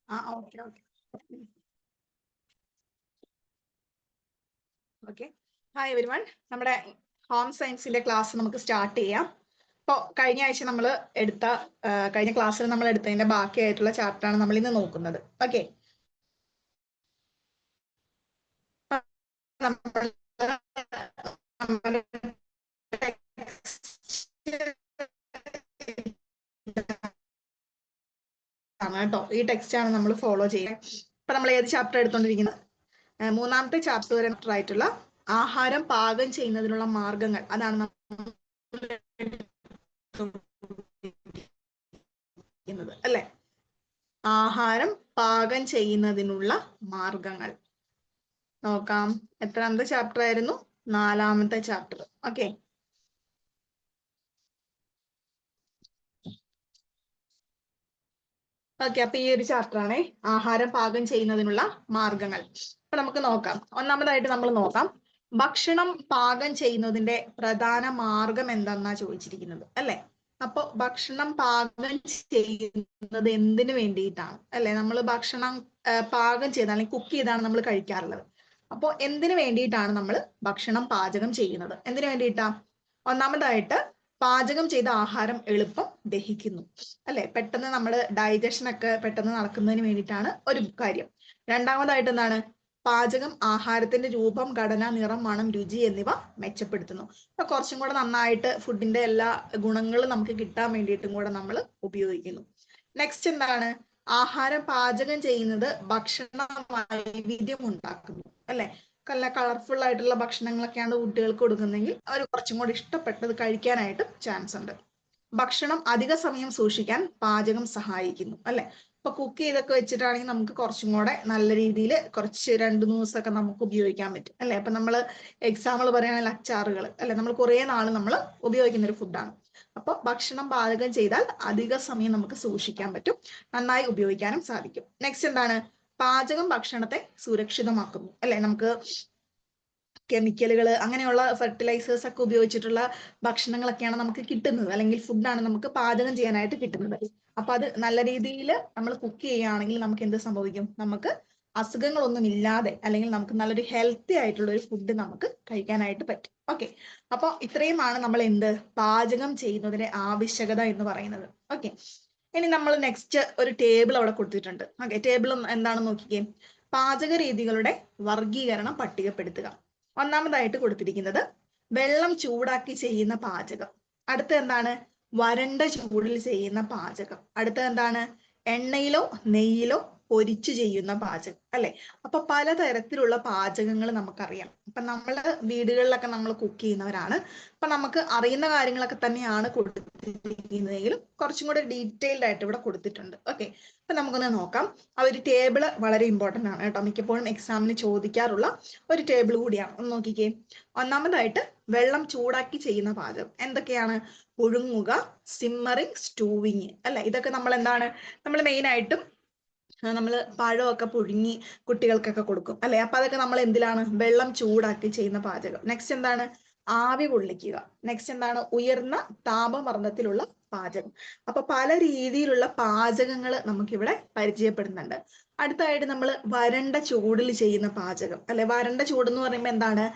Okay okay okay. Hi everyone, നമ്മുടെ home സയൻസിന്റെ class നമുക്ക് സ്റ്റാർട്ട് ചെയ്യാം. അപ്പോൾ കഴിഞ്ഞ ആഴ്ച നമ്മൾ എടുത്ത കഴിഞ്ഞ ക്ലാസ്സിൽ നമ്മൾ എടുത്തതിന്റെ ബാക്കിയായിട്ടുള്ള ചാപ്റ്ററാണ് നമ്മൾ ഇന്ന് നോക്കുന്നത്. ഓക്കെ, കേട്ടോ, ഈ ടെക്സ്റ്റ് ആണ് നമ്മൾ ഫോളോ ചെയ്യുന്നത്. ഇപ്പൊ നമ്മൾ ഏത് ചാപ്റ്റർ എടുത്തോണ്ടിരിക്കുന്നത്? മൂന്നാമത്തെ ചാപ്റ്റർ ആയിട്ടുള്ള ആഹാരം പാകം ചെയ്യുന്നതിനുള്ള മാർഗങ്ങൾ, അതാണ് നമ്മൾ അല്ലെ? ആഹാരം പാകം ചെയ്യുന്നതിനുള്ള മാർഗങ്ങൾ നോക്കാം. എത്രാമത്തെ ചാപ്റ്റർ ആയിരുന്നു? 4ാമത്തെ ചാപ്റ്റർ. ഓക്കെ, അപ്പൊ ഈ ഒരു ചാപ്റ്റർ ആണ് ആഹാരം പാകം ചെയ്യുന്നതിനുള്ള മാർഗങ്ങൾ. അപ്പൊ നമുക്ക് നോക്കാം. ഒന്നാമതായിട്ട് നമ്മൾ നോക്കാം, ഭക്ഷണം പാകം ചെയ്യുന്നതിന്റെ പ്രധാന മാർഗം എന്താണെന്നാ ചോദിച്ചിരിക്കുന്നത് അല്ലെ? അപ്പൊ ഭക്ഷണം പാകം ചെയ്യുന്നത് എന്തിനു വേണ്ടിയിട്ടാണ് അല്ലെ? നമ്മൾ ഭക്ഷണം പാകം ചെയ്ത് അല്ലെങ്കിൽ കുക്ക് ചെയ്താണ് നമ്മൾ കഴിക്കാറുള്ളത്. അപ്പോൾ എന്തിനു വേണ്ടിയിട്ടാണ് നമ്മൾ ഭക്ഷണം പാചകം ചെയ്യുന്നത്? എന്തിനു വേണ്ടിയിട്ടാ? ഒന്നാമതായിട്ട് പാചകം ചെയ്ത ആഹാരം എളുപ്പം ദഹിക്കുന്നു അല്ലെ? പെട്ടെന്ന് നമ്മൾ ഡൈജഷൻ ഒക്കെ പെട്ടെന്ന് നടക്കുന്നതിന് വേണ്ടിയിട്ടാണ് ഒരു കാര്യം. രണ്ടാമതായിട്ട് എന്താണ്? പാചകം ആഹാരത്തിന്റെ രൂപം, ഘടന, നിറം, മണം, രുചി എന്നിവ മെച്ചപ്പെടുത്തുന്നു. അപ്പൊ കുറച്ചും കൂടെ നന്നായിട്ട് ഫുഡിന്റെ എല്ലാ ഗുണങ്ങളും നമുക്ക് കിട്ടാൻ വേണ്ടിയിട്ടും കൂടെ നമ്മൾ ഉപയോഗിക്കുന്നു. നെക്സ്റ്റ് എന്താണ്? ആഹാരം പാചകം ചെയ്യുന്നത് ഭക്ഷണ വൈവിധ്യം ഉണ്ടാക്കുന്നു അല്ലെ? നല്ല കളർഫുൾ ആയിട്ടുള്ള ഭക്ഷണങ്ങളൊക്കെയാണ് കുട്ടികൾക്ക് കൊടുക്കുന്നതെങ്കിൽ അവർ കുറച്ചും കൂടി ഇഷ്ടപ്പെട്ടത് കഴിക്കാനായിട്ട് ചാൻസ് ഉണ്ട്. ഭക്ഷണം അധിക സമയം സൂക്ഷിക്കാൻ പാചകം സഹായിക്കുന്നു അല്ലെ? ഇപ്പൊ കുക്ക് ചെയ്തൊക്കെ വെച്ചിട്ടാണെങ്കിൽ നമുക്ക് കുറച്ചും കൂടെ നല്ല രീതിയിൽ കുറച്ച് 2-3 ദിവസമൊക്കെ നമുക്ക് ഉപയോഗിക്കാൻ പറ്റും അല്ലെ? അപ്പൊ നമ്മൾ എക്സാമ്പിൾ പറയുകയാണെങ്കിൽ അച്ചാറുകൾ അല്ലെ, നമ്മൾ കുറെ നാൾ നമ്മൾ ഉപയോഗിക്കുന്ന ഒരു ഫുഡാണ്. അപ്പോൾ ഭക്ഷണം പാചകം ചെയ്താൽ അധിക സമയം നമുക്ക് സൂക്ഷിക്കാൻ പറ്റും, നന്നായി ഉപയോഗിക്കാനും സാധിക്കും. നെക്സ്റ്റ് എന്താണ്? പാചകം ഭക്ഷണത്തെ സുരക്ഷിതമാക്കുന്നു അല്ലെ? നമുക്ക് കെമിക്കലുകൾ അങ്ങനെയുള്ള ഫെർട്ടിലൈസേഴ്സ് ഒക്കെ ഉപയോഗിച്ചിട്ടുള്ള ഭക്ഷണങ്ങളൊക്കെയാണ് നമുക്ക് കിട്ടുന്നത്, അല്ലെങ്കിൽ ഫുഡാണ് നമുക്ക് പാചകം ചെയ്യാനായിട്ട് കിട്ടുന്നത്. അപ്പൊ അത് നല്ല രീതിയിൽ നമ്മൾ കുക്ക് ചെയ്യുകയാണെങ്കിൽ നമുക്ക് എന്ത് സംഭവിക്കും? നമുക്ക് അസുഖങ്ങളൊന്നും ഇല്ലാതെ അല്ലെങ്കിൽ നമുക്ക് നല്ലൊരു ഹെൽത്തി ആയിട്ടുള്ള ഒരു ഫുഡ് നമുക്ക് കഴിക്കാനായിട്ട് പറ്റും. ഓക്കെ, അപ്പൊ ഇത്രയുമാണ് നമ്മൾ എന്ത് പാചകം ചെയ്യുന്നതിന്റെ ആവശ്യകത എന്ന് പറയുന്നത്. ഓക്കെ, ഇനി നമ്മൾ നെക്സ്റ്റ് ഒരു ടേബിൾ അവിടെ കൊടുത്തിട്ടുണ്ട്. ഓക്കെ, ടേബിൾ എന്താണെന്ന് നോക്കിക്കേ. പാചക രീതികളുടെ വർഗീകരണം പട്ടികപ്പെടുത്തുക. ഒന്നാമതായിട്ട് കൊടുത്തിരിക്കുന്നത് വെള്ളം ചൂടാക്കി ചെയ്യുന്ന പാചകം. അടുത്ത എന്താണ്? വരണ്ട ചൂടിൽ ചെയ്യുന്ന പാചകം. അടുത്ത എന്താണ്? എണ്ണയിലോ നെയ്യിലോ പൊരിച്ചു ചെയ്യുന്ന പാചകം അല്ലെ? അപ്പൊ പലതരത്തിലുള്ള പാചകങ്ങൾ നമുക്കറിയാം. അപ്പൊ നമ്മള് വീടുകളിലൊക്കെ നമ്മൾ കുക്ക് ചെയ്യുന്നവരാണ്. അപ്പൊ നമുക്ക് അറിയുന്ന കാര്യങ്ങളൊക്കെ തന്നെയാണ് കൊടുത്തിരിക്കുന്നതെങ്കിലും കുറച്ചും കൂടെ ഡീറ്റെയിൽഡ് ആയിട്ട് ഇവിടെ കൊടുത്തിട്ടുണ്ട്. ഓക്കെ, അപ്പൊ നമുക്കൊന്ന് നോക്കാം. ആ ഒരു ടേബിള് വളരെ ഇമ്പോർട്ടന്റ് ആണ് കേട്ടോ, മിക്കപ്പോഴും എക്സാമിന് ചോദിക്കാറുള്ള ഒരു ടേബിൾ കൂടിയാണ്. ഒന്ന് നോക്കിക്കേ. ഒന്നാമതായിട്ട് വെള്ളം ചൂടാക്കി ചെയ്യുന്ന പാചകം. എന്തൊക്കെയാണ്? പുഴുങ്ങുക, സിമ്മറിങ്, സ്റ്റൂവിങ് അല്ലെ? ഇതൊക്കെ നമ്മൾ എന്താണ്? നമ്മൾ മെയിൻ ആയിട്ടും നമ്മൾ പഴമൊക്കെ പുഴുങ്ങി കുട്ടികൾക്കൊക്കെ കൊടുക്കും അല്ലെ? അപ്പൊ അതൊക്കെ നമ്മൾ എന്തിലാണ്? വെള്ളം ചൂടാക്കി ചെയ്യുന്ന പാചകം. നെക്സ്റ്റ് എന്താണ്? ആവി കൊള്ളിക്കുക. നെക്സ്റ്റ് എന്താണ്? ഉയർന്ന താപമർദ്ദത്തിലുള്ള പാചകം. അപ്പൊ പല രീതിയിലുള്ള പാചകങ്ങൾ നമുക്കിവിടെ പരിചയപ്പെടുന്നുണ്ട്. അടുത്തായിട്ട് നമ്മൾ വരണ്ട ചൂടിൽ ചെയ്യുന്ന പാചകം അല്ലെ? വരണ്ട ചൂട് എന്ന് പറയുമ്പോൾ എന്താണ്?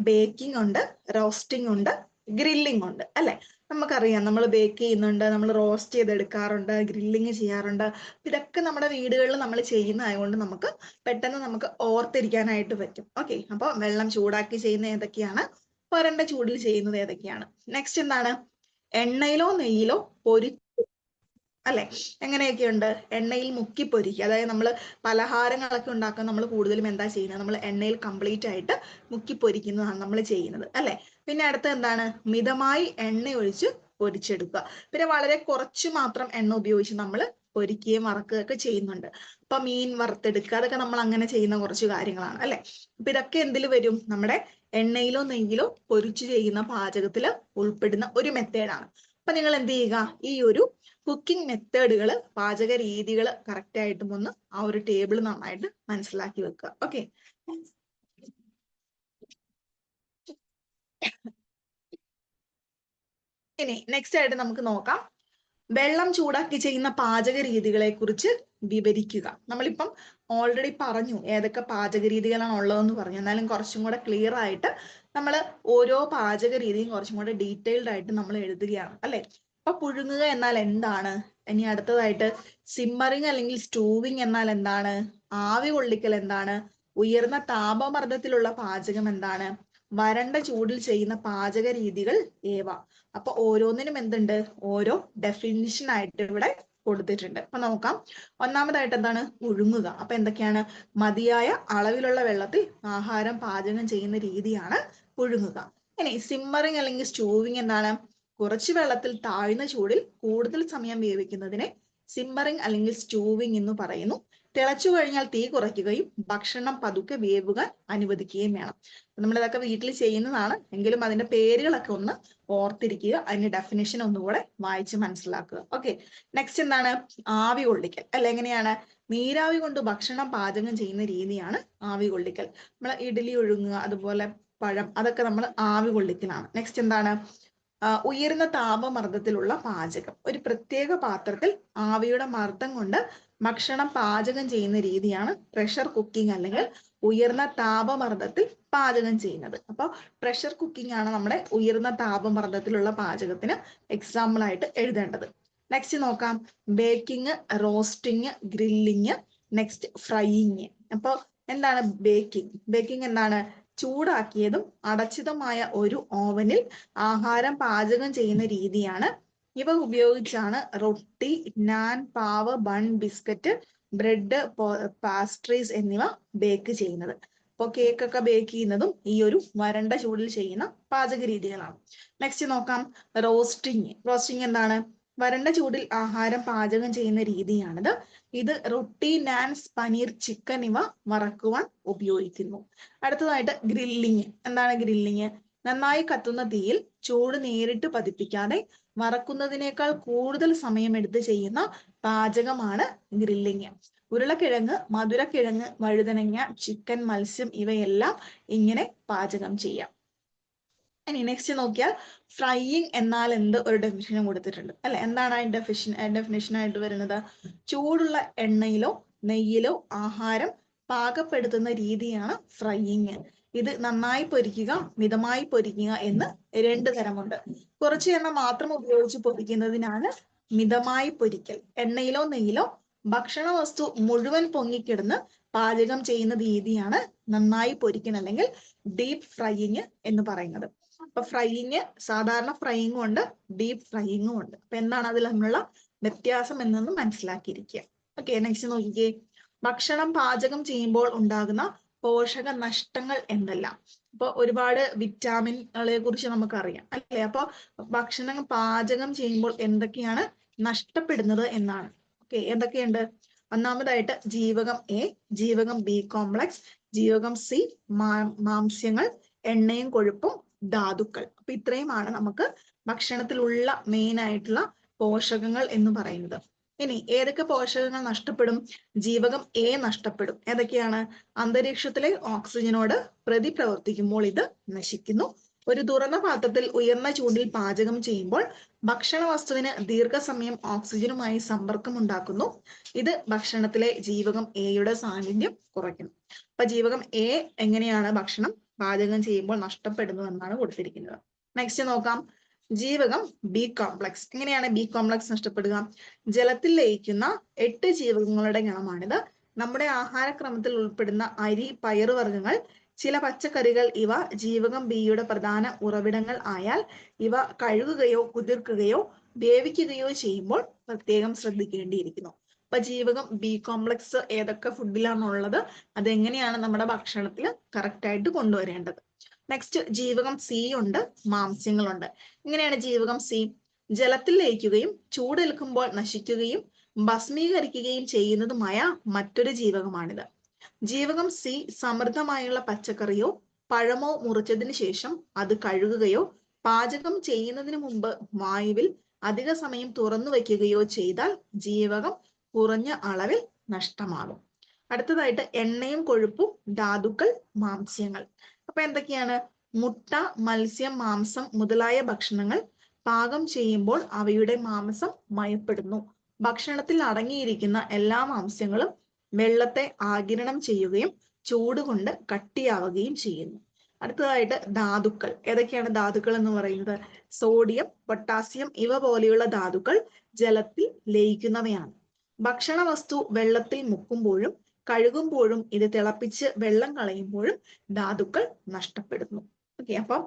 ബേക്കിംഗ് ഉണ്ട്, റോസ്റ്റിംഗ് ഉണ്ട്, ഗ്രില്ലിംഗ് ഉണ്ട് അല്ലെ? നമുക്കറിയാം, നമ്മൾ ബേക്ക് ചെയ്യുന്നുണ്ട്, നമ്മൾ റോസ്റ്റ് ചെയ്തെടുക്കാറുണ്ട്, ഗ്രില്ലിങ് ചെയ്യാറുണ്ട്. ഇതൊക്കെ നമ്മുടെ വീടുകളിൽ നമ്മൾ ചെയ്യുന്നതായതുകൊണ്ട് നമുക്ക് പെട്ടെന്ന് നമുക്ക് ഓർത്തിരിക്കാനായിട്ട് പറ്റും. ഓക്കെ, അപ്പൊ വെള്ളം ചൂടാക്കി ചെയ്യുന്ന ഏതൊക്കെയാണ്? വരണ്ട ചൂടിൽ ചെയ്യുന്നത് ഏതൊക്കെയാണ്? നെക്സ്റ്റ് എന്താണ്? എണ്ണയിലോ നെയ്യിലോ പൊരി അല്ലെ? എങ്ങനെയൊക്കെയുണ്ട്? എണ്ണയിൽ മുക്കി പൊരിക്കുക. അതായത് നമ്മൾ പലഹാരങ്ങളൊക്കെ ഉണ്ടാക്കാൻ നമ്മൾ കൂടുതലും എന്താ ചെയ്യുന്നത്? നമ്മൾ എണ്ണയിൽ കംപ്ലീറ്റ് ആയിട്ട് മുക്കി പൊരിക്കുന്നതാണ് നമ്മൾ ചെയ്യുന്നത് അല്ലെ? പിന്നെ അടുത്ത എന്താണ്? മിതമായി എണ്ണ ഒഴിച്ച് പൊരിച്ചെടുക്കുക. പിന്നെ വളരെ കുറച്ച് മാത്രം എണ്ണ ഉപയോഗിച്ച് നമ്മൾ പൊരിക്കുകയും വറക്കുകയൊക്കെ ചെയ്യുന്നുണ്ട്. അപ്പൊ മീൻ വറുത്തെടുക്കുക, അതൊക്കെ നമ്മൾ അങ്ങനെ ചെയ്യുന്ന കുറച്ച് കാര്യങ്ങളാണ് അല്ലെ? അപ്പൊ ഇതൊക്കെ എന്തിൽ വരും? നമ്മുടെ എണ്ണയിലോ നെയ്യിലോ പൊരിച്ചു ചെയ്യുന്ന പാചകത്തിൽ ഉൾപ്പെടുന്ന ഒരു മെത്തേഡാണ്. അപ്പൊ നിങ്ങൾ എന്ത് ചെയ്യുക? ഈ ഒരു കുക്കിംഗ് മെത്തേഡുകൾ, പാചക രീതികൾ കറക്റ്റ് ആയിട്ടും ഒന്ന് ആ ഒരു ടേബിൾ നന്നായിട്ട് മനസ്സിലാക്കി വെക്കുക. ഓക്കെ, ഇനി നെക്സ്റ്റ് ആയിട്ട് നമുക്ക് നോക്കാം. വെള്ളം ചൂടാക്കി ചെയ്യുന്ന പാചക രീതികളെ കുറിച്ച് വിവരിക്കുക. നമ്മളിപ്പം ഓൾറെഡി പറഞ്ഞു ഏതൊക്കെ പാചക രീതികളാണ് ഉള്ളതെന്ന് പറഞ്ഞു. എന്നാലും കുറച്ചും കൂടെ ക്ലിയർ ആയിട്ട് നമ്മൾ ഓരോ പാചക രീതിയും കുറച്ചും കൂടെ ഡീറ്റെയിൽഡ് ആയിട്ട് നമ്മൾ എഴുതുകയാണ് അല്ലെ. അപ്പൊ പുഴുങ്ങുക എന്നാൽ എന്താണ്? ഇനി അടുത്തതായിട്ട് സിമ്മറിങ് അല്ലെങ്കിൽ സ്റ്റൂവിങ് എന്നാൽ എന്താണ്? ആവി കൊള്ളിക്കൽ എന്താണ്? ഉയർന്ന താപമർദ്ദത്തിലുള്ള പാചകം എന്താണ്? വരണ്ട ചൂടിൽ ചെയ്യുന്ന പാചക രീതികൾ ഏവ? അപ്പൊ ഓരോന്നിനും എന്തുണ്ട്? ഓരോ ഡെഫിനിഷൻ ആയിട്ട് ഇവിടെ കൊടുത്തിട്ടുണ്ട്. അപ്പൊ നോക്കാം. ഒന്നാമതായിട്ട് എന്താണ്? പുഴുങ്ങുക. അപ്പൊ എന്തൊക്കെയാണ്? മതിയായ അളവിലുള്ള വെള്ളത്തിൽ ആഹാരം പാചകം ചെയ്യുന്ന രീതിയാണ് പുഴുങ്ങുക. ഇനി സിമ്മറിങ് അല്ലെങ്കിൽ സ്റ്റൂവിങ് എന്താണ്? കുറച്ച് വെള്ളത്തിൽ താഴ്ന്ന ചൂടിൽ കൂടുതൽ സമയം വേവിക്കുന്നതിനെ സിമ്മറിങ് അല്ലെങ്കിൽ സ്റ്റൂവിങ് എന്ന് പറയുന്നു. തിളച്ചു കഴിഞ്ഞാൽ തീ കുറയ്ക്കുകയും ഭക്ഷണം പതുക്കെ വേവുകാൻ അനുവദിക്കുകയും വേണം. നമ്മളിതൊക്കെ വീട്ടിൽ ചെയ്യുന്നതാണ്, എങ്കിലും അതിന്റെ പേരുകളൊക്കെ ഒന്ന് ഓർത്തിരിക്കുക. അതിന്റെ ഡെഫിനേഷൻ ഒന്നുകൂടെ വായിച്ച് മനസ്സിലാക്കുക. ഓക്കെ, നെക്സ്റ്റ് എന്താണ്? ആവി കൊള്ളിക്കൽ അല്ലെ. എങ്ങനെയാണ്? നീരാവി കൊണ്ട് ഭക്ഷണം പാചകം ചെയ്യുന്ന രീതിയാണ് ആവി കൊള്ളിക്കൽ. നമ്മൾ ഇഡ്ഡലി ഒഴുങ്ങുക, അതുപോലെ പഴം, അതൊക്കെ നമ്മൾ ആവി കൊള്ളിക്കലാണ്. നെക്സ്റ്റ് എന്താണ്? ഉയർന്ന താപമർദ്ദത്തിലുള്ള പാചകം. ഒരു പ്രത്യേക പാത്രത്തിൽ ആവിയുടെ മർദ്ദം കൊണ്ട് ഭക്ഷണം പാചകം ചെയ്യുന്ന രീതിയാണ് പ്രഷർ കുക്കിംഗ് അല്ലെങ്കിൽ ഉയർന്ന താപമർദ്ദത്തിൽ പാചകം ചെയ്യുന്നത്. അപ്പോൾ പ്രഷർ കുക്കിംഗ് ആണ് നമ്മുടെ ഉയർന്ന താപമർദ്ദത്തിലുള്ള പാചകത്തിന് എക്സാമ്പിൾ ആയിട്ട് എഴുതേണ്ടത്. നെക്സ്റ്റ് നോക്കാം. Baking, roasting, grilling, next frying. അപ്പോൾ എന്താണ് ബേക്കിംഗ്? ബേക്കിംഗ് എന്താണ്? ചൂടാക്കിയതും അടച്ചിതുമായ ഒരു ഓവനിൽ ആഹാരം പാചകം ചെയ്യുന്ന രീതിയാണ്. ഇവ ഉപയോഗിച്ചാണ് roti, naan, pav, bun, biscuit, bread, pastries എന്നിവ ബേക്ക് ചെയ്യുന്നത്. അപ്പോൾ കേക്കൊക്കെ ബേക്ക് ചെയ്യുന്നതും ഈ ഒരു വരണ്ട ചൂടിൽ ചെയ്യുന്ന പാചക രീതികളാണ്. നെക്സ്റ്റ് നോക്കാം. റോസ്റ്റിംഗ്. റോസ്റ്റിംഗ് എന്താണ്? വരണ്ട ചൂടിൽ ആഹാരം പാചകം ചെയ്യുന്ന രീതിയാണിത്. ഇത് റൊട്ടി, നാൻ, പനീർ, ചിക്കൻ ഇവ വറക്കുവാൻ ഉപയോഗിക്കുന്നു. അടുത്തതായിട്ട് ഗ്രില്ലിങ്. എന്താണ് ഗ്രില്ലിങ്? നന്നായി കത്തുന്ന തീയിൽ ചൂട് നേരിട്ട് പതിപ്പിക്കാതെ വറക്കുന്നതിനേക്കാൾ കൂടുതൽ സമയമെടുത്ത് ചെയ്യുന്ന പാചകമാണ് ഗ്രില്ലിങ്. ഉരുളക്കിഴങ്ങ്, മധുരക്കിഴങ്ങ്, വഴുതനങ്ങ, ചിക്കൻ, മത്സ്യം ഇവയെല്ലാം ഇങ്ങനെ പാചകം ചെയ്യാം. ഇനി നെക്സ്റ്റ് നോക്കിയാൽ ഫ്രൈയിങ് എന്നാൽ എന്ത്? ഒരു ഡെഫിനിഷൻ കൊടുത്തിട്ടുണ്ട് അല്ലെ. എന്താണ് അതിന്റെ ഡെഫിനിഷൻ ആയിട്ട് വരുന്നത്? ചൂടുള്ള എണ്ണയിലോ നെയ്യിലോ ആഹാരം പാകപ്പെടുത്തുന്ന രീതിയാണ് ഫ്രൈയിങ്. ഇത് നന്നായി പൊരിക്കുക, മിതമായി പൊരിക്കുക എന്ന് രണ്ട് തരമുണ്ട്. കുറച്ച് എണ്ണ മാത്രം ഉപയോഗിച്ച് പൊരിക്കുന്നതിനാണ് മിതമായി പൊരിക്കൽ. എണ്ണയിലോ നെയ്യിലോ ഭക്ഷണ വസ്തു മുഴുവൻ പൊങ്ങിക്കിടന്ന് പാചകം ചെയ്യുന്ന രീതിയാണ് നന്നായി പൊരിക്കൽ അല്ലെങ്കിൽ ഡീപ്പ് ഫ്രൈയിങ് എന്ന് പറയുന്നത്. അപ്പൊ ഫ്രൈയിങ്, സാധാരണ ഫ്രൈയിങ്ങും ഉണ്ട്, ഡീപ്പ് ഫ്രൈയിങ്ങും ഉണ്ട്. അപ്പൊ എന്താണ് അതിൽ തമ്മിലുള്ള വ്യത്യാസം എന്നൊന്ന് മനസ്സിലാക്കിയിരിക്കുക. ഓക്കെ, നെക്സ്റ്റ് നോക്കിക്കേ. ഭക്ഷണം പാചകം ചെയ്യുമ്പോൾ ഉണ്ടാകുന്ന പോഷക നഷ്ടങ്ങൾ എന്തെല്ലാം? അപ്പൊ ഒരുപാട് വിറ്റാമിനുകളെ കുറിച്ച് നമുക്കറിയാം അല്ലെ. അപ്പൊ ഭക്ഷണം പാചകം ചെയ്യുമ്പോൾ എന്തൊക്കെയാണ് നഷ്ടപ്പെടുന്നത് എന്നാണ്. ഓക്കെ, എന്തൊക്കെയുണ്ട്? ഒന്നാമതായിട്ട് ജീവകം എ, ജീവകം ബി കോംപ്ലക്സ്, ജീവകം സി, മാംസ്യങ്ങൾ, എണ്ണയും കൊഴുപ്പും, ധാതുക്കൾ. അപ്പൊ ഇത്രയുമാണ് നമുക്ക് ഭക്ഷണത്തിലുള്ള മെയിൻ ആയിട്ടുള്ള പോഷകങ്ങൾ എന്ന് പറയുന്നത്. ഇനി ഏതൊക്കെ പോഷകങ്ങൾ നഷ്ടപ്പെടും? ജീവകം എ നഷ്ടപ്പെടും. ഏതൊക്കെയാണ്? അന്തരീക്ഷത്തിലെ ഓക്സിജനോട് പ്രതിപ്രവർത്തിക്കുമ്പോൾ ഇത് നശിക്കുന്നു. ഒരു തുറന്ന പാത്രത്തിൽ ഉയർന്ന ചൂടിൽ പാചകം ചെയ്യുമ്പോൾ ഭക്ഷണ വസ്തുവിന് ദീർഘസമയം ഓക്സിജനുമായി സമ്പർക്കം ഉണ്ടാക്കുന്നു. ഇത് ഭക്ഷണത്തിലെ ജീവകം എയുടെ സാന്നിധ്യം കുറയ്ക്കുന്നു. അപ്പൊ ജീവകം എ എങ്ങനെയാണ് ഭക്ഷണം പാചകം ചെയ്യുമ്പോൾ നഷ്ടപ്പെടുന്നു എന്നാണ് കൊടുത്തിരിക്കുന്നത്. നെക്സ്റ്റ് നോക്കാം. ജീവകം ബി കോംപ്ലക്സ്. എങ്ങനെയാണ് ബി കോംപ്ലക്സ് നഷ്ടപ്പെടുക? ജലത്തിൽ ലയിക്കുന്ന 8 ജീവകങ്ങളുടെ ഗണമാണിത്. നമ്മുടെ ആഹാരക്രമത്തിൽ ഉൾപ്പെടുന്ന അരി, പയറുവർഗ്ഗങ്ങൾ, ചില പച്ചക്കറികൾ ഇവ ജീവകം ബിയുടെ പ്രധാന ഉറവിടങ്ങൾ ആയാൽ ഇവ കഴുകുകയോ കുതിർക്കുകയോ വേവിക്കുകയോ ചെയ്യുമ്പോൾ പ്രത്യേകം ശ്രദ്ധിക്കേണ്ടിയിരിക്കുന്നു. അപ്പൊ ജീവകം ബി കോംപ്ലക്സ് ഏതൊക്കെ ഫുഡിലാണുള്ളത്, അതെങ്ങനെയാണ് നമ്മുടെ ഭക്ഷണത്തിൽ കറക്റ്റ് ആയിട്ട് കൊണ്ടുവരേണ്ടത്. നെക്സ്റ്റ് ജീവകം സി ഉണ്ട്, മാംസ്യങ്ങളുണ്ട്. എങ്ങനെയാണ് ജീവകം സി? ജലത്തിൽ ലയിക്കുകയും ചൂടേൽക്കുമ്പോൾ നശിക്കുകയും ഭസ്മീകരിക്കുകയും ചെയ്യുന്നതുമായ മറ്റൊരു ജീവകമാണിത്. ജീവകം സി സമൃദ്ധമായുള്ള പച്ചക്കറിയോ പഴമോ മുറിച്ചതിന് ശേഷം അത് കഴുകുകയോ പാചകം ചെയ്യുന്നതിന് മുമ്പ് വായുവിൽ അധിക സമയം തുറന്നു വയ്ക്കുകയോ ചെയ്താൽ ജീവകം കുറഞ്ഞ അളവിൽ നഷ്ടമാകും. അടുത്തതായിട്ട് എണ്ണയും കൊഴുപ്പും, ധാതുക്കൾ, മാംസ്യങ്ങൾ. അപ്പൊ എന്തൊക്കെയാണ്? മുട്ട, മത്സ്യം, മാംസം മുതലായ ഭക്ഷണങ്ങൾ പാകം ചെയ്യുമ്പോൾ അവയുടെ മാംസം മയപ്പെടുന്നു. ഭക്ഷണത്തിൽ അടങ്ങിയിരിക്കുന്ന എല്ലാ മാംസ്യങ്ങളും വെള്ളത്തെ ആഗിരണം ചെയ്യുകയും ചൂട് കൊണ്ട് കട്ടിയാവുകയും ചെയ്യുന്നു. അടുത്തതായിട്ട് ധാതുക്കൾ. ഏതൊക്കെയാണ് ധാതുക്കൾ എന്ന് പറയുന്നത്? സോഡിയം, പൊട്ടാസ്യം ഇവ പോലെയുള്ള ധാതുക്കൾ ജലത്തിൽ ലയിക്കുന്നവയാണ്. ഭക്ഷണ വസ്തു വെള്ളത്തിൽ മുക്കുമ്പോഴും കഴുകുമ്പോഴും ഇത് തിളപ്പിച്ച് വെള്ളം കളയുമ്പോഴും ധാതുക്കൾ നഷ്ടപ്പെടുന്നു. ഓക്കെ, അപ്പം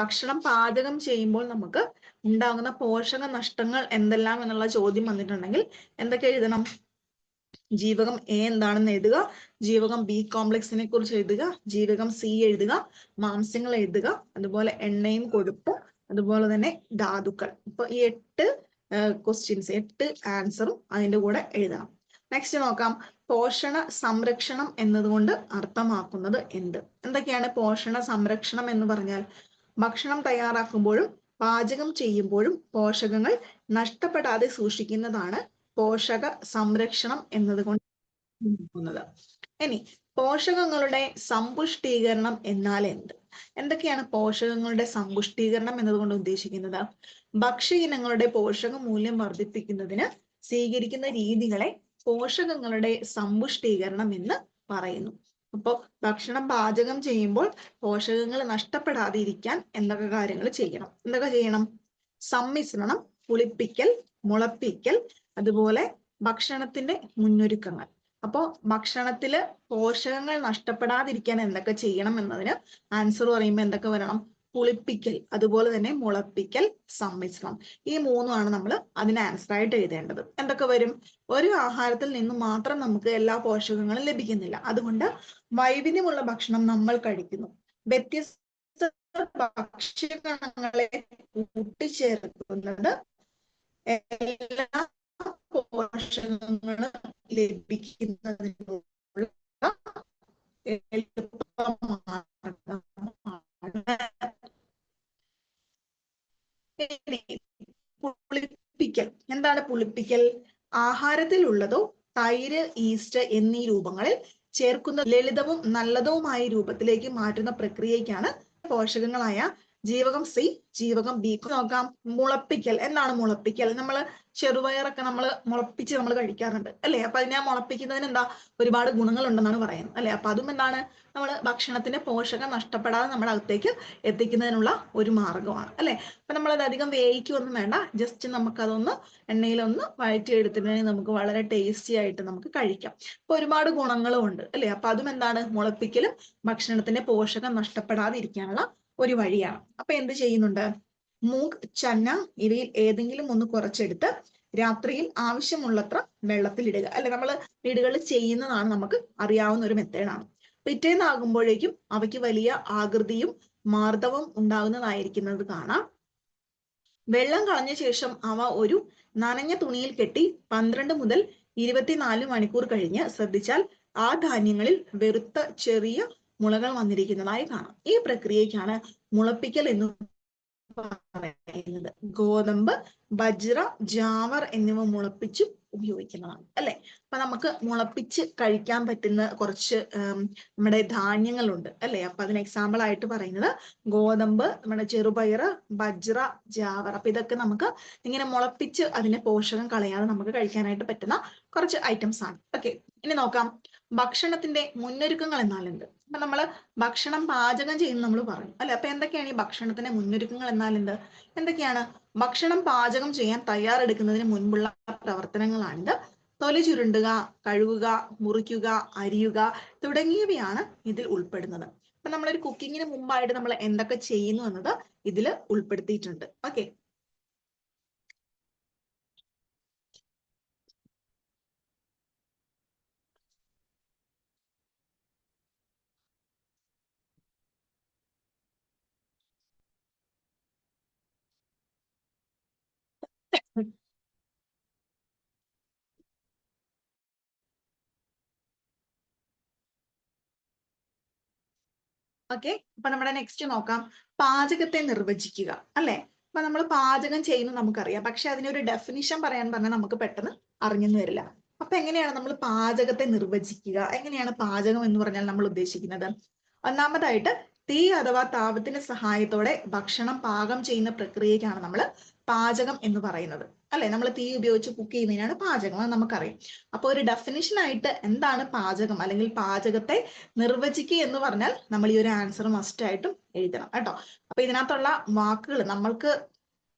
ഭക്ഷണം പാചകം ചെയ്യുമ്പോൾ നമുക്ക് ഉണ്ടാകുന്ന പോഷക നഷ്ടങ്ങൾ എന്തെല്ലാം എന്നുള്ള ചോദ്യം വന്നിട്ടുണ്ടെങ്കിൽ എന്തൊക്കെ എഴുതണം? ജീവകം എ എന്താണെന്ന് എഴുതുക, ജീവകം ബി കോംപ്ലക്സിനെ കുറിച്ച് എഴുതുക, ജീവകം സി എഴുതുക, മാംസ്യങ്ങൾ എഴുതുക, അതുപോലെ എണ്ണയും കൊഴുപ്പും, അതുപോലെ തന്നെ ധാതുക്കൾ. ഇപ്പൊ ഈ 8 ക്വസ്റ്റ്യൻസ് 8 ആൻസറും അതിന്റെ കൂടെ എഴുതണം. നെക്സ്റ്റ് നോക്കാം, പോഷണ സംരക്ഷണം എന്നതുകൊണ്ട് അർത്ഥമാക്കുന്നത് എന്ത്? എന്തൊക്കെയാണ് പോഷണ സംരക്ഷണം എന്ന് പറഞ്ഞാൽ? ഭക്ഷണം തയ്യാറാക്കുമ്പോഴും പാചകം ചെയ്യുമ്പോഴും പോഷകങ്ങൾ നഷ്ടപ്പെടാതെ സൂക്ഷിക്കുന്നതാണ് പോഷക സംരക്ഷണം എന്നതുകൊണ്ട് നോക്കുന്നത്. ഇനി പോഷകങ്ങളുടെ സമ്പുഷ്ടീകരണം എന്നാൽ എന്ത്? എന്തൊക്കെയാണ് പോഷകങ്ങളുടെ സമ്പുഷ്ടീകരണം എന്നതുകൊണ്ട് ഉദ്ദേശിക്കുന്നത്? ഭക്ഷ്യ ഇനങ്ങളുടെ പോഷക മൂല്യം വർദ്ധിപ്പിക്കുന്നതിന് സ്വീകരിക്കുന്ന രീതികളെ പോഷകങ്ങളുടെ സമ്പുഷ്ടീകരണം എന്ന് പറയുന്നു. അപ്പോൾ ഭക്ഷണം പാചകം ചെയ്യുമ്പോൾ പോഷകങ്ങൾ നഷ്ടപ്പെടാതെ ഇരിക്കാൻ എന്തൊക്കെ കാര്യങ്ങൾ ചെയ്യണം? എന്തൊക്കെ ചെയ്യണം? സമ്മിശ്രണം, പുളിപ്പിക്കൽ, മുളപ്പിക്കൽ, അതുപോലെ ഭക്ഷണത്തിന്റെ മുന്നൊരുക്കങ്ങൾ. അപ്പോൾ ഭക്ഷണത്തില് പോഷകങ്ങൾ നഷ്ടപ്പെടാതിരിക്കാൻ എന്തൊക്കെ ചെയ്യണം എന്നതിന് ആൻസർ പറയുമ്പോൾ എന്തൊക്കെ വരണം? പുളിപ്പിക്കൽ, അതുപോലെ തന്നെ മുളപ്പിക്കൽ, സമ്മിശ്രണം. ഈ മൂന്നുമാണ് നമ്മൾ അതിന് ആൻസർ ആയിട്ട് എഴുതേണ്ടത്. എന്തൊക്കെ വരും? ഒരു ആഹാരത്തിൽ നിന്ന് മാത്രം നമുക്ക് എല്ലാ പോഷകങ്ങളും ലഭിക്കുന്നില്ല. അതുകൊണ്ട് വൈവിധ്യമുള്ള ഭക്ഷണം നമ്മൾ കഴിക്കുന്നു. വ്യത്യസ്ത ഭക്ഷ്യകണങ്ങളെ കൂട്ടിച്ചേർക്കുന്നത് എല്ലാ പോഷകങ്ങളും ലഭിക്കുന്നതിനുള്ള പുളിപ്പിക്കൽ. എന്താണ് പുളിപ്പിക്കൽ? ആഹാരത്തിലുള്ളതോ തൈര്, ഈസ്റ്റ് എന്നീ രൂപങ്ങളിൽ ചേർക്കുന്ന ലളിതവും നല്ലതുമായ രൂപത്തിലേക്ക് മാറ്റുന്ന പ്രക്രിയയ്ക്കാണ് പോഷകങ്ങളായ ജീവകം സി, ജീവകം ബി. നോക്കാം, മുളപ്പിക്കൽ. എന്താണ് മുളപ്പിക്കൽ? നമ്മൾ ചെറുപയറൊക്കെ നമ്മൾ മുളപ്പിച്ച് നമ്മൾ കഴിക്കാറുണ്ട് അല്ലെ? അപ്പൊ അതിനെ മുളപ്പിക്കുന്നതിന് എന്താ ഒരുപാട് ഗുണങ്ങൾ ഉണ്ടെന്നാണ് പറയുന്നത് അല്ലെ? അപ്പൊ അതും എന്താണ്? നമ്മൾ ഭക്ഷണത്തിന്റെ പോഷകം നഷ്ടപ്പെടാതെ നമ്മുടെ അകത്തേക്ക് എത്തിക്കുന്നതിനുള്ള ഒരു മാർഗമാണ് അല്ലെ? അപ്പൊ നമ്മളത് അധികം വേവിക്കൊന്നും വേണ്ട, ജസ്റ്റ് നമുക്കതൊന്ന് എണ്ണയിലൊന്ന് വഴറ്റിയെടുത്തിട്ടുണ്ടെങ്കിൽ നമുക്ക് വളരെ ടേസ്റ്റി ആയിട്ട് നമുക്ക് കഴിക്കാം. അപ്പൊ ഒരുപാട് ഗുണങ്ങളും ഉണ്ട് അല്ലെ? അപ്പൊ അതും എന്താണ്? മുളപ്പിക്കലും ഭക്ഷണത്തിന്റെ പോഷകം നഷ്ടപ്പെടാതെ ഇരിക്കാനുള്ള ഒരു വഴിയാണ്. അപ്പൊ എന്ത് ചെയ്യുന്നുണ്ട്? മൂഗ്, ചന്ന ഇവയിൽ ഏതെങ്കിലും ഒന്ന് കുറച്ചെടുത്ത് രാത്രിയിൽ ആവശ്യമുള്ളത്ര വെള്ളത്തിലിടുക അല്ലെ? നമ്മൾ വീടുകളിൽ ചെയ്യുന്നതാണ്, നമുക്ക് അറിയാവുന്ന ഒരു മെത്തേഡാണ്. പിറ്റേന്നാകുമ്പോഴേക്കും അവയ്ക്ക് വലിയ ആകൃതിയും മാർദ്ദവം ഉണ്ടാകുന്നതായിരിക്കുന്നത് കാണാം. വെള്ളം കളഞ്ഞ ശേഷം അവ ഒരു നനഞ്ഞ തുണിയിൽ കെട്ടി 12 മുതൽ 24 മണിക്കൂർ കഴിഞ്ഞ് ശ്രദ്ധിച്ചാൽ ആ ധാന്യങ്ങളിൽ വെറുത്ത ചെറിയ മുളകൾ വന്നിരിക്കുന്നതായി കാണാം. ഈ പ്രക്രിയയ്ക്കാണ് മുളപ്പിക്കൽ എന്ന് പറയുന്നത്. ഗോതമ്പ്, ബജ്ര, ജാവർ എന്നിവ മുളപ്പിച്ച് ഉപയോഗിക്കുന്നതാണ് അല്ലെ? അപ്പൊ നമുക്ക് മുളപ്പിച്ച് കഴിക്കാൻ പറ്റുന്ന കുറച്ച് നമ്മുടെ ധാന്യങ്ങളുണ്ട് അല്ലെ? അപ്പൊ അതിന് എക്സാമ്പിൾ ആയിട്ട് പറയുന്നത് ഗോതമ്പ്, നമ്മുടെ ചെറുപയർ, ബജ്ര, ജാവർ. അപ്പൊ ഇതൊക്കെ നമുക്ക് ഇങ്ങനെ മുളപ്പിച്ച് അതിന്റെ പോഷകം കളയാതെ നമുക്ക് കഴിക്കാനായിട്ട് പറ്റുന്ന കുറച്ച് ഐറ്റംസ് ആണ്. ഓക്കെ, ഇനി നോക്കാം, ഭക്ഷണത്തിന്റെ മുന്നൊരുക്കങ്ങൾ എന്നാൽ എന്ത്? അപ്പൊ നമ്മള് ഭക്ഷണം പാചകം ചെയ്യുന്ന നമ്മൾ പറഞ്ഞു അല്ലെ? അപ്പൊ എന്തൊക്കെയാണ് ഈ ഭക്ഷണത്തിന്റെ മുന്നൊരുക്കങ്ങൾ എന്നാൽ എന്ത്? എന്തൊക്കെയാണ്? ഭക്ഷണം പാചകം ചെയ്യാൻ തയ്യാറെടുക്കുന്നതിന് മുൻപുള്ള പ്രവർത്തനങ്ങളാണ് തൊലി ചുരുണ്ടുക, കഴുകുക, മുറിക്കുക, അരിയുക തുടങ്ങിയവയാണ് ഇതിൽ ഉൾപ്പെടുന്നത്. അപ്പൊ നമ്മളൊരു കുക്കിങ്ങിന് മുമ്പായിട്ട് നമ്മൾ എന്തൊക്കെ ചെയ്യുന്നു എന്നത് ഇതിൽ ഉൾപ്പെടുത്തിയിട്ടുണ്ട്. Okay, okay. അപ്പൊ നമ്മുടെ നെക്സ്റ്റ് നോക്കാം, പാചകത്തെ നിർവചിക്കുക അല്ലെ? അപ്പൊ നമ്മൾ പാചകം ചെയ്യുന്നു നമുക്കറിയാം, പക്ഷെ അതിനൊരു ഡെഫിനിഷൻ പറയാൻ പറഞ്ഞാൽ നമുക്ക് പെട്ടെന്ന് അറിഞ്ഞെന്ന് വരില്ല. അപ്പൊ എങ്ങനെയാണ് നമ്മൾ പാചകത്തെ നിർവചിക്കുക? എങ്ങനെയാണ് പാചകം എന്ന് പറഞ്ഞാൽ നമ്മൾ ഉദ്ദേശിക്കുന്നത്? ഒന്നാമതായിട്ട് തീ അഥവാ താപത്തിന്റെ സഹായത്തോടെ ഭക്ഷണം പാകം ചെയ്യുന്ന പ്രക്രിയക്കാണ് നമ്മൾ പാചകം എന്ന് പറയുന്നത്. അല്ലെ, നമ്മൾ തീ ഉപയോഗിച്ച് കുക്ക് ചെയ്യുന്നതിനാണ് പാചകം, അത് നമുക്കറിയാം. അപ്പൊ ഒരു ഡെഫിനിഷൻ ആയിട്ട് എന്താണ് പാചകം അല്ലെങ്കിൽ പാചകത്തെ നിർവചിക്കുക എന്ന് പറഞ്ഞാൽ നമ്മൾ ഈ ഒരു ആൻസർ മസ്റ്റ് ആയിട്ടും എഴുതണം കേട്ടോ. അപ്പൊ ഇതിനകത്തുള്ള വാക്കുകൾ നമ്മൾക്ക്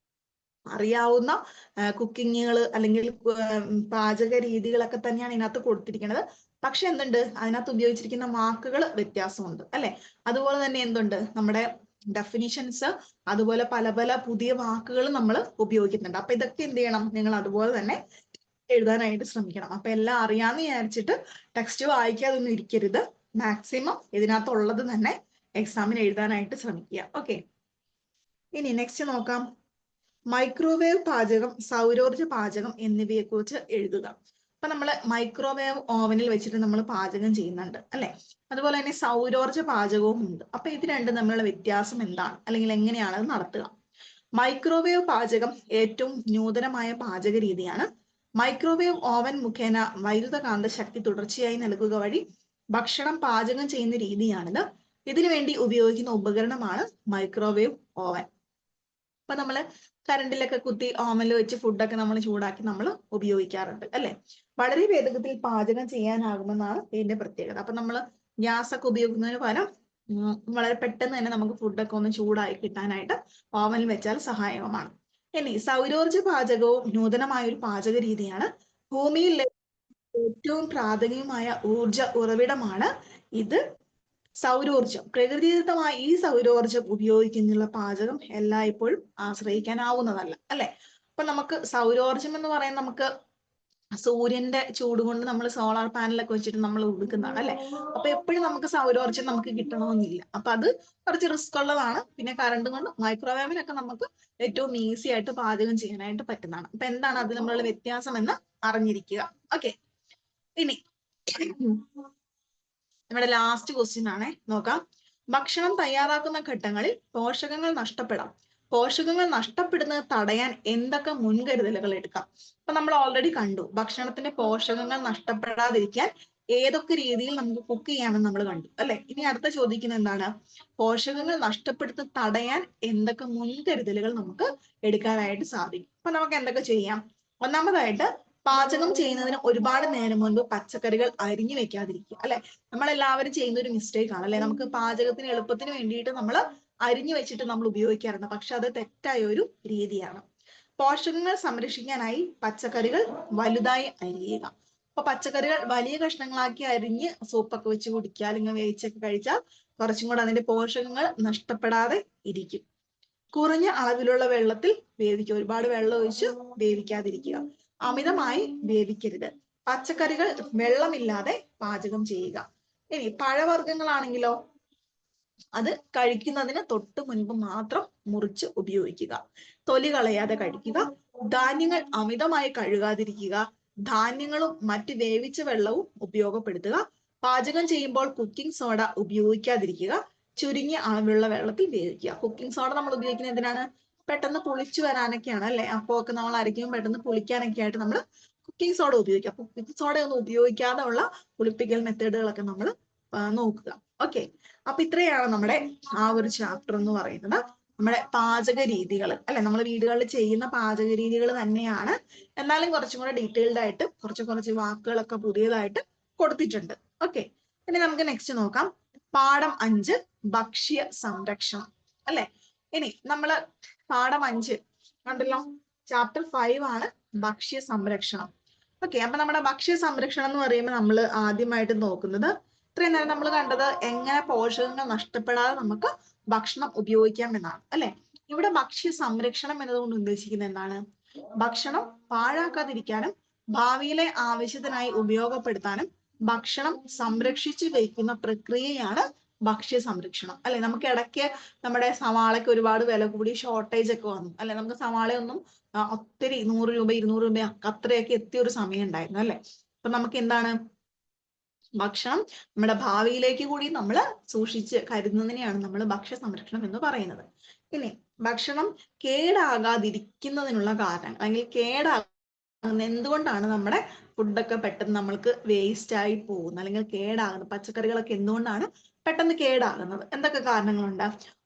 അറിയാവുന്ന കുക്കിങ്ങുകൾ അല്ലെങ്കിൽ പാചക രീതികളൊക്കെ തന്നെയാണ് ഇതിനകത്ത് കൊടുത്തിരിക്കുന്നത്. പക്ഷെ എന്തുണ്ട്, അതിനകത്ത് ഉപയോഗിച്ചിരിക്കുന്ന വാക്കുകൾ വ്യത്യാസമുണ്ട് അല്ലെ. അതുപോലെ തന്നെ എന്തുണ്ട്, നമ്മുടെ ഡെഫിനിഷൻസ് അതുപോലെ പല പല പുതിയ വാക്കുകൾ നമ്മൾ ഉപയോഗിക്കുന്നുണ്ട്. അപ്പൊ ഇതൊക്കെ എന്ത് ചെയ്യണം, നിങ്ങൾ അതുപോലെ തന്നെ എഴുതാനായിട്ട് ശ്രമിക്കണം. അപ്പൊ എല്ലാം അറിയാന്ന് വിചാരിച്ചിട്ട് ടെക്സ്റ്റ് വായിക്കാതൊന്നും ഇരിക്കരുത്. മാക്സിമം ഇതിനകത്തുള്ളത് തന്നെ എക്സാമിന് എഴുതാനായിട്ട് ശ്രമിക്കുക. ഓക്കെ, ഇനി നെക്സ്റ്റ് നോക്കാം. മൈക്രോവേവ് പാചകം, സൗരോർജ പാചകം എന്നിവയെ കുറിച്ച് എഴുതുക. അപ്പൊ നമ്മൾ മൈക്രോവേവ് ഓവനിൽ വെച്ചിട്ട് നമ്മൾ പാചകം ചെയ്യുന്നുണ്ട് അല്ലെ. അതുപോലെ തന്നെ സൗരോർജ പാചകവും ഉണ്ട്. അപ്പൊ ഇത് രണ്ടും തമ്മിലുള്ള വ്യത്യാസം എന്താണ്, അല്ലെങ്കിൽ എങ്ങനെയാണ് അത് നടത്തുക? മൈക്രോവേവ് പാചകം ഏറ്റവും നൂതനമായ പാചക രീതിയാണ്. മൈക്രോവേവ് ഓവൻ മുഖേന വൈദ്യുതകാന്ത ശക്തി തുടർച്ചയായി നൽകുക വഴി ഭക്ഷണം പാചകം ചെയ്യുന്ന രീതിയാണിത്. ഇതിനു വേണ്ടി ഉപയോഗിക്കുന്ന ഉപകരണമാണ് മൈക്രോവേവ് ഓവൻ. അപ്പൊ നമ്മള് കറണ്ടിലൊക്കെ കുത്തി ഓവനിൽ വെച്ച് ഫുഡൊക്കെ നമ്മൾ ചൂടാക്കി നമ്മൾ ഉപയോഗിക്കാറുണ്ട് അല്ലെ. വളരെ വേഗത്തിൽ പാചകം ചെയ്യാനാകുമെന്നാണ് ഇതിന്റെ പ്രത്യേകത. അപ്പൊ നമ്മൾ ഗ്യാസ് ഒക്കെ ഉപയോഗിക്കുന്നതിന് പകരം വളരെ പെട്ടെന്ന് തന്നെ നമുക്ക് ഫുഡൊക്കെ ഒന്ന് ചൂടായി കിട്ടാനായിട്ട് ഓവനിൽ വെച്ചാൽ സഹായകമാണ്. ഇനി സൗരോർജ പാചകവും നൂതനമായ ഒരു പാചക രീതിയാണ്. ഭൂമിയിൽ ഏറ്റവും പ്രാഥമികമായ ഊർജ ഉറവിടമാണ് ഇത്, സൗരോർജം. പ്രകൃതിദത്തമായ ഈ സൗരോർജം ഉപയോഗിക്കുന്നുള്ള പാചകം എല്ലായ്പ്പോഴും ആശ്രയിക്കാനാവുന്നതല്ല അല്ലെ. അപ്പൊ നമുക്ക് സൗരോർജം എന്ന് പറയാൻ നമുക്ക് സൂര്യന്റെ ചൂട് കൊണ്ട് നമ്മൾ സോളാർ പാനലൊക്കെ വെച്ചിട്ട് നമ്മൾ ഉടുക്കുന്നതാണ് അല്ലെ. അപ്പൊ എപ്പോഴും നമുക്ക് സൗരോർജം നമുക്ക് കിട്ടണമെന്നില്ല. അപ്പൊ അത് കുറച്ച് റിസ്ക് ഉള്ളതാണ്. പിന്നെ കറണ്ട് കൊണ്ട് മൈക്രോവേവിനൊക്കെ നമുക്ക് ഏറ്റവും ഈസി ആയിട്ട് പാചകം ചെയ്യാനായിട്ട് പറ്റുന്നതാണ്. അപ്പൊ എന്താണ് അത് നമ്മളുടെ വ്യത്യാസം എന്ന് അറിഞ്ഞിരിക്കുക. ഓക്കെ, ഇനി നമ്മുടെ ലാസ്റ്റ് ക്വസ്റ്റ്യൻ ആണ്, നോക്കാം. ഭക്ഷണം തയ്യാറാക്കുന്ന ഘട്ടങ്ങളിൽ പോഷകങ്ങൾ നഷ്ടപ്പെടാം. പോഷകങ്ങൾ നഷ്ടപ്പെടുന്നത് തടയാൻ എന്തൊക്കെ മുൻകരുതലുകൾ എടുക്കാം? അപ്പൊ നമ്മൾ ഓൾറെഡി കണ്ടു, ഭക്ഷണത്തിന്റെ പോഷകങ്ങൾ നഷ്ടപ്പെടാതിരിക്കാൻ ഏതൊക്കെ രീതിയിൽ നമുക്ക് കുക്ക് ചെയ്യാമെന്ന് നമ്മൾ കണ്ടു അല്ലെ. ഇനി അടുത്ത ചോദിക്കുന്നത് എന്താണ്, പോഷകങ്ങൾ നഷ്ടപ്പെടുത്തുന്നത് തടയാൻ എന്തൊക്കെ മുൻകരുതലുകൾ നമുക്ക് എടുക്കാനായിട്ട് സാധിക്കും? അപ്പൊ നമുക്ക് എന്തൊക്കെ ചെയ്യാം? ഒന്നാമതായിട്ട്, പാചകം ചെയ്യുന്നതിന് ഒരുപാട് നേരം മുൻപ് പച്ചക്കറികൾ അരിഞ്ഞു വെക്കാതിരിക്കുക അല്ലെ. നമ്മളെല്ലാവരും ചെയ്യുന്ന ഒരു മിസ്റ്റേക്ക് ആണ് അല്ലെ. നമുക്ക് പാചകത്തിന് എളുപ്പത്തിന് വേണ്ടിയിട്ട് നമ്മൾ അരിഞ്ഞു വെച്ചിട്ട് നമ്മൾ ഉപയോഗിക്കാറുണ്ട്. പക്ഷെ അത് തെറ്റായ ഒരു രീതിയാണ്. പോഷകങ്ങൾ സംരക്ഷിക്കാനായി പച്ചക്കറികൾ വലുതായി അരിയുക. അപ്പൊ പച്ചക്കറികൾ വലിയ കഷ്ണങ്ങളാക്കി അരിഞ്ഞ് സൂപ്പൊക്കെ വെച്ച് കുടിക്കുക അല്ലെങ്കിൽ വേവിച്ചൊക്കെ കഴിച്ചാൽ കുറച്ചും കൂടെ അതിന്റെ പോഷകങ്ങൾ നഷ്ടപ്പെടാതെ ഇരിക്കും. കുറഞ്ഞ അളവിലുള്ള വെള്ളത്തിൽ വേവിക്കുക. ഒരുപാട് വെള്ളം ഒഴിച്ച് വേവിക്കാതിരിക്കുക. അമിതമായി വേവിക്കരുത്. പച്ചക്കറികൾ വെള്ളമില്ലാതെ പാചകം ചെയ്യുക. ഇനി പഴവർഗ്ഗങ്ങളാണെങ്കിലോ അത് കഴിക്കുന്നതിന് തൊട്ട് മുൻപ് മാത്രം മുറിച്ച് ഉപയോഗിക്കുക. തൊലി കളയാതെ കഴിക്കുക. ധാന്യങ്ങൾ അമിതമായി കഴുകാതിരിക്കുക. ധാന്യങ്ങളും മറ്റ് വേവിച്ച വെള്ളവും ഉപയോഗപ്പെടുത്തുക. പാചകം ചെയ്യുമ്പോൾ കുക്കിംഗ് സോഡ ഉപയോഗിക്കാതിരിക്കുക. ചുരുങ്ങിയ അളവിലുള്ള വെള്ളത്തിൽ വേവിക്കുക. കുക്കിംഗ് സോഡ നമ്മൾ ഉപയോഗിക്കുന്നത് എന്തിനാണ്? പെട്ടെന്ന് പുളിച്ചു വരാനൊക്കെയാണ് അല്ലെ. അപ്പോ ഒക്കെ നമ്മൾ അരയ്ക്കുമ്പോൾ പെട്ടെന്ന് പുളിക്കാനൊക്കെ ആയിട്ട് നമ്മൾ കുക്കിംഗ് സോഡ ഉപയോഗിക്കുക. അപ്പൊ കുക്കിംഗ് സോഡ ഒന്നും ഉപയോഗിക്കാതെ ഉള്ള പുളിപ്പിക്കൽ മെത്തേഡുകളൊക്കെ നമ്മൾ നോക്കുക. ഓക്കെ, അപ്പൊ ഇത്രയാണ് നമ്മുടെ ആ ഒരു ചാപ്റ്റർ എന്ന് പറയുന്നത്. നമ്മുടെ പാചക രീതികൾ അല്ലെ, നമ്മൾ വീടുകളിൽ ചെയ്യുന്ന പാചക രീതികൾ തന്നെയാണ്. എന്നാലും കുറച്ചും കൂടെ ഡീറ്റെയിൽഡ് ആയിട്ട് കുറച്ച് വാക്കുകളൊക്കെ പുതിയതായിട്ട് കൊടുത്തിട്ടുണ്ട്. ഓക്കെ, ഇനി നമുക്ക് നെക്സ്റ്റ് നോക്കാം. പാഠം 5 ഭക്ഷ്യ സംരക്ഷണം അല്ലെ. ഇനി നമ്മള് പാഠം 5 കണ്ടല്ലോ. ചാപ്റ്റർ 5 ആണ് ഭക്ഷ്യ സംരക്ഷണം. ഓക്കെ, അപ്പൊ നമ്മുടെ ഭക്ഷ്യ സംരക്ഷണം എന്ന് പറയുമ്പോൾ നമ്മൾ ആദ്യമായിട്ട് നോക്കുന്നത്, ഇത്രയും നേരം നമ്മൾ കണ്ടത് എങ്ങനെ പോഷകങ്ങൾ നഷ്ടപ്പെടാതെ നമുക്ക് ഭക്ഷണം ഉപയോഗിക്കാം എന്നാണ് അല്ലെ. ഇവിടെ ഭക്ഷ്യ സംരക്ഷണം എന്നതുകൊണ്ട് ഉദ്ദേശിക്കുന്നത് എന്താണ്? ഭക്ഷണം പാഴാക്കാതിരിക്കാനും ഭാവിയിലെ ആവശ്യത്തിനായി ഉപയോഗപ്പെടുത്താനും ഭക്ഷണം സംരക്ഷിച്ചു വയ്ക്കുന്ന പ്രക്രിയയാണ് ഭക്ഷ്യ സംരക്ഷണം അല്ലെ. നമുക്ക് ഇടയ്ക്ക് നമ്മുടെ സവാളയ്ക്ക് ഒരുപാട് വില കൂടി ഷോർട്ടേജ് ഒക്കെ വന്നു അല്ലെ. നമുക്ക് സവാളയൊന്നും ഒത്തിരി 100 രൂപ 200 രൂപ അത്രയൊക്കെ എത്തിയ ഒരു സമയം ഉണ്ടായിരുന്നു അല്ലെ. അപ്പൊ നമുക്ക് എന്താണ്, ഭക്ഷണം നമ്മുടെ ഭാവിയിലേക്ക് കൂടി നമ്മൾ സൂക്ഷിച്ച് കരുതുന്നതിനെയാണ് നമ്മൾ ഭക്ഷ്യ സംരക്ഷണം എന്ന് പറയുന്നത്. ഇനി ഭക്ഷണം കേടാകാതിരിക്കുന്നതിനുള്ള കാരണം അല്ലെങ്കിൽ എന്തുകൊണ്ടാണ് നമ്മുടെ ഫുഡൊക്കെ പെട്ടെന്ന് നമ്മൾക്ക് വേസ്റ്റ് ആയി പോകുന്നത് അല്ലെങ്കിൽ കേടാകുന്നത്? പച്ചക്കറികളൊക്കെ എന്തുകൊണ്ടാണ് പെട്ടെന്ന് കേടാകുന്നത്? എന്തൊക്കെ കാരണങ്ങളുണ്ട്?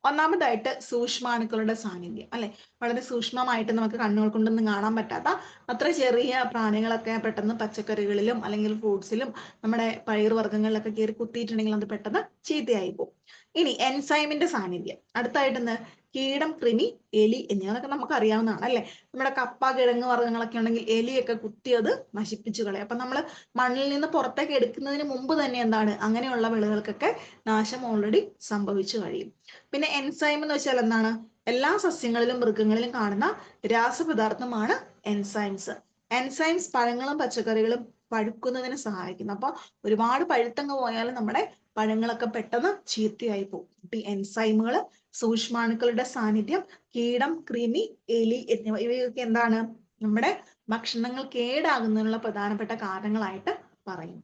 ഒന്നാമതായിട്ട് സൂക്ഷ്മാണുക്കളുടെ സാന്നിധ്യം, അല്ലെ? വളരെ സൂക്ഷ്മമായിട്ട് നമുക്ക് കണ്ണുകൾ കൊണ്ടൊന്നും കാണാൻ പറ്റാത്ത അത്ര ചെറിയ പ്രാണികളൊക്കെ പെട്ടെന്ന് പച്ചക്കറികളിലും അല്ലെങ്കിൽ ഫ്രൂട്ട്സിലും നമ്മുടെ പയറുവർഗ്ഗങ്ങളിലൊക്കെ കയറി കുത്തിയിട്ടുണ്ടെങ്കിൽ അത് പെട്ടെന്ന് ചീത്തയായി പോകും. ഇനി എൻസൈമിന്റെ സാന്നിധ്യം. അടുത്തായിട്ട് കീടം, കൃമി, എലി എന്നിവയൊക്കെ നമുക്ക് അറിയാവുന്നതാണ്, അല്ലെ? നമ്മുടെ കപ്പ, കിഴങ്ങ് വർഗ്ഗങ്ങളൊക്കെ ഉണ്ടെങ്കിൽ എലിയൊക്കെ കുത്തി അത് നശിപ്പിച്ചു കളയും. അപ്പൊ നമ്മൾ മണ്ണിൽ നിന്ന് പുറത്തേക്ക് എടുക്കുന്നതിന് മുമ്പ് തന്നെ എന്താണ് അങ്ങനെയുള്ള വിളകൾക്കൊക്കെ നാശം ഓൾറെഡി സംഭവിച്ചു കഴിയും. പിന്നെ എൻസൈം എന്ന് വെച്ചാൽ എന്താണ്? എല്ലാ സസ്യങ്ങളിലും മൃഗങ്ങളിലും കാണുന്ന രാസപദാർത്ഥമാണ് എൻസൈംസ്. എൻസൈംസ് പഴങ്ങളും പച്ചക്കറികളും പഴുക്കുന്നതിന് സഹായിക്കുന്നു. അപ്പൊ ഒരുപാട് പഴുത്തങ്ങ് പോയാൽ നമ്മുടെ പഴങ്ങളൊക്കെ പെട്ടെന്ന് ചീത്തയായി പോകും. ഈ എൻസൈമുകൾ, സൂക്ഷ്മാണുക്കളുടെ സാന്നിധ്യം, കീടം, കൃമി, എലി എന്നിവ ഇവയൊക്കെ എന്താണ് നമ്മുടെ ഭക്ഷണങ്ങൾ കേടാകുന്നതിനുള്ള പ്രധാനപ്പെട്ട കാരണങ്ങളായിട്ട് പറയും.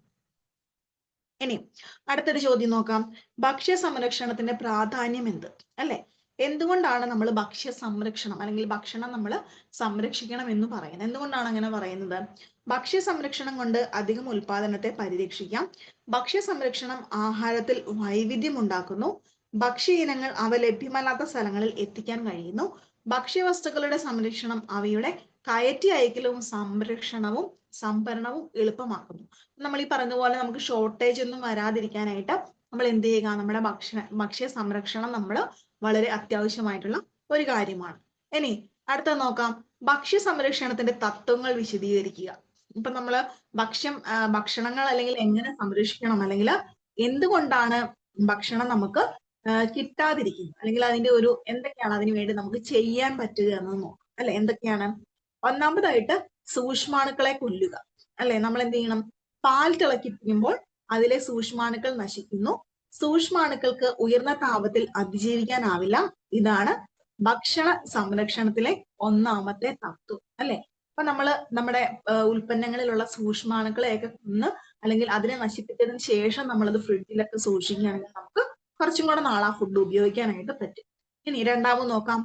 ഇനി അടുത്തൊരു ചോദ്യം നോക്കാം. ഭക്ഷ്യ സംരക്ഷണത്തിന്റെ പ്രാധാന്യം എന്ത്? അല്ലെ? എന്തുകൊണ്ടാണ് നമ്മൾ ഭക്ഷ്യ സംരക്ഷണം അല്ലെങ്കിൽ ഭക്ഷണം നമ്മൾ സംരക്ഷിക്കണം എന്ന് പറയുന്നത്? എന്തുകൊണ്ടാണ് അങ്ങനെ പറയുന്നത്? ഭക്ഷ്യ സംരക്ഷണം കൊണ്ട് അധികം ഉൽപാദനത്തെ പരിരക്ഷിക്കാം. ഭക്ഷ്യ സംരക്ഷണം ആഹാരത്തിൽ വൈവിധ്യം ഉണ്ടാക്കുന്നു. ഭക്ഷ്യ ഇനങ്ങൾ അവ ലഭ്യമല്ലാത്ത സ്ഥലങ്ങളിൽ എത്തിക്കാൻ കഴിയുന്നു. ഭക്ഷ്യവസ്തുക്കളുടെ സംരക്ഷണം അവയുടെ കയറ്റി അയക്കലും സംരക്ഷണവും സംഭരണവും എളുപ്പമാക്കുന്നു. നമ്മൾ ഈ പറഞ്ഞ പോലെ നമുക്ക് ഷോർട്ടേജ് ഒന്നും വരാതിരിക്കാനായിട്ട് നമ്മൾ എന്ത് ചെയ്യുക? നമ്മുടെ ഭക്ഷ്യ സംരക്ഷണം നമ്മൾ വളരെ അത്യാവശ്യമായിട്ടുള്ള ഒരു കാര്യമാണ്. ഇനി അടുത്ത നോക്കാം. ഭക്ഷ്യ സംരക്ഷണത്തിന്റെ തത്വങ്ങൾ വിശദീകരിക്കുക. ഇപ്പൊ നമ്മള് ഭക്ഷണങ്ങൾ അല്ലെങ്കിൽ എങ്ങനെ സംരക്ഷിക്കണം, അല്ലെങ്കിൽ എന്തുകൊണ്ടാണ് ഭക്ഷണം നമുക്ക് കിട്ടാതിരിക്കുന്നത്, അല്ലെങ്കിൽ അതിന്റെ ഒരു എന്തൊക്കെയാണ് അതിനു വേണ്ടി നമുക്ക് ചെയ്യാൻ പറ്റുക എന്ന് നോക്കാം, അല്ലെ? എന്തൊക്കെയാണ്? ഒന്നാമതായിട്ട് സൂക്ഷ്മാണുക്കളെ കൊല്ലുക, അല്ലെ? നമ്മൾ എന്ത് ചെയ്യണം? പാൽ തിളപ്പിക്കുമ്പോൾ അതിലെ സൂക്ഷ്മാണുക്കൾ നശിക്കുന്നു. സൂക്ഷ്മാണുക്കൾക്ക് ഉയർന്ന താപത്തിൽ അതിജീവിക്കാനാവില്ല. ഇതാണ് ഭക്ഷണ സംരക്ഷണത്തിലെ ഒന്നാമത്തെ തത്വം, അല്ലെ? അപ്പൊ നമ്മള് നമ്മുടെ ഉൽപ്പന്നങ്ങളിലുള്ള സൂക്ഷ്മാണുക്കളെയൊക്കെ കൊന്ന് അല്ലെങ്കിൽ അതിനെ നശിപ്പിച്ചതിന് ശേഷം നമ്മളത് ഫ്രിഡ്ജിലൊക്കെ സൂക്ഷിക്കുകയാണെങ്കിൽ നമുക്ക് കുറച്ചും കൂടെ നാളെ ആ ഫുഡ് ഉപയോഗിക്കാനായിട്ട് പറ്റും. ഇനി രണ്ടാമത് നോക്കാം.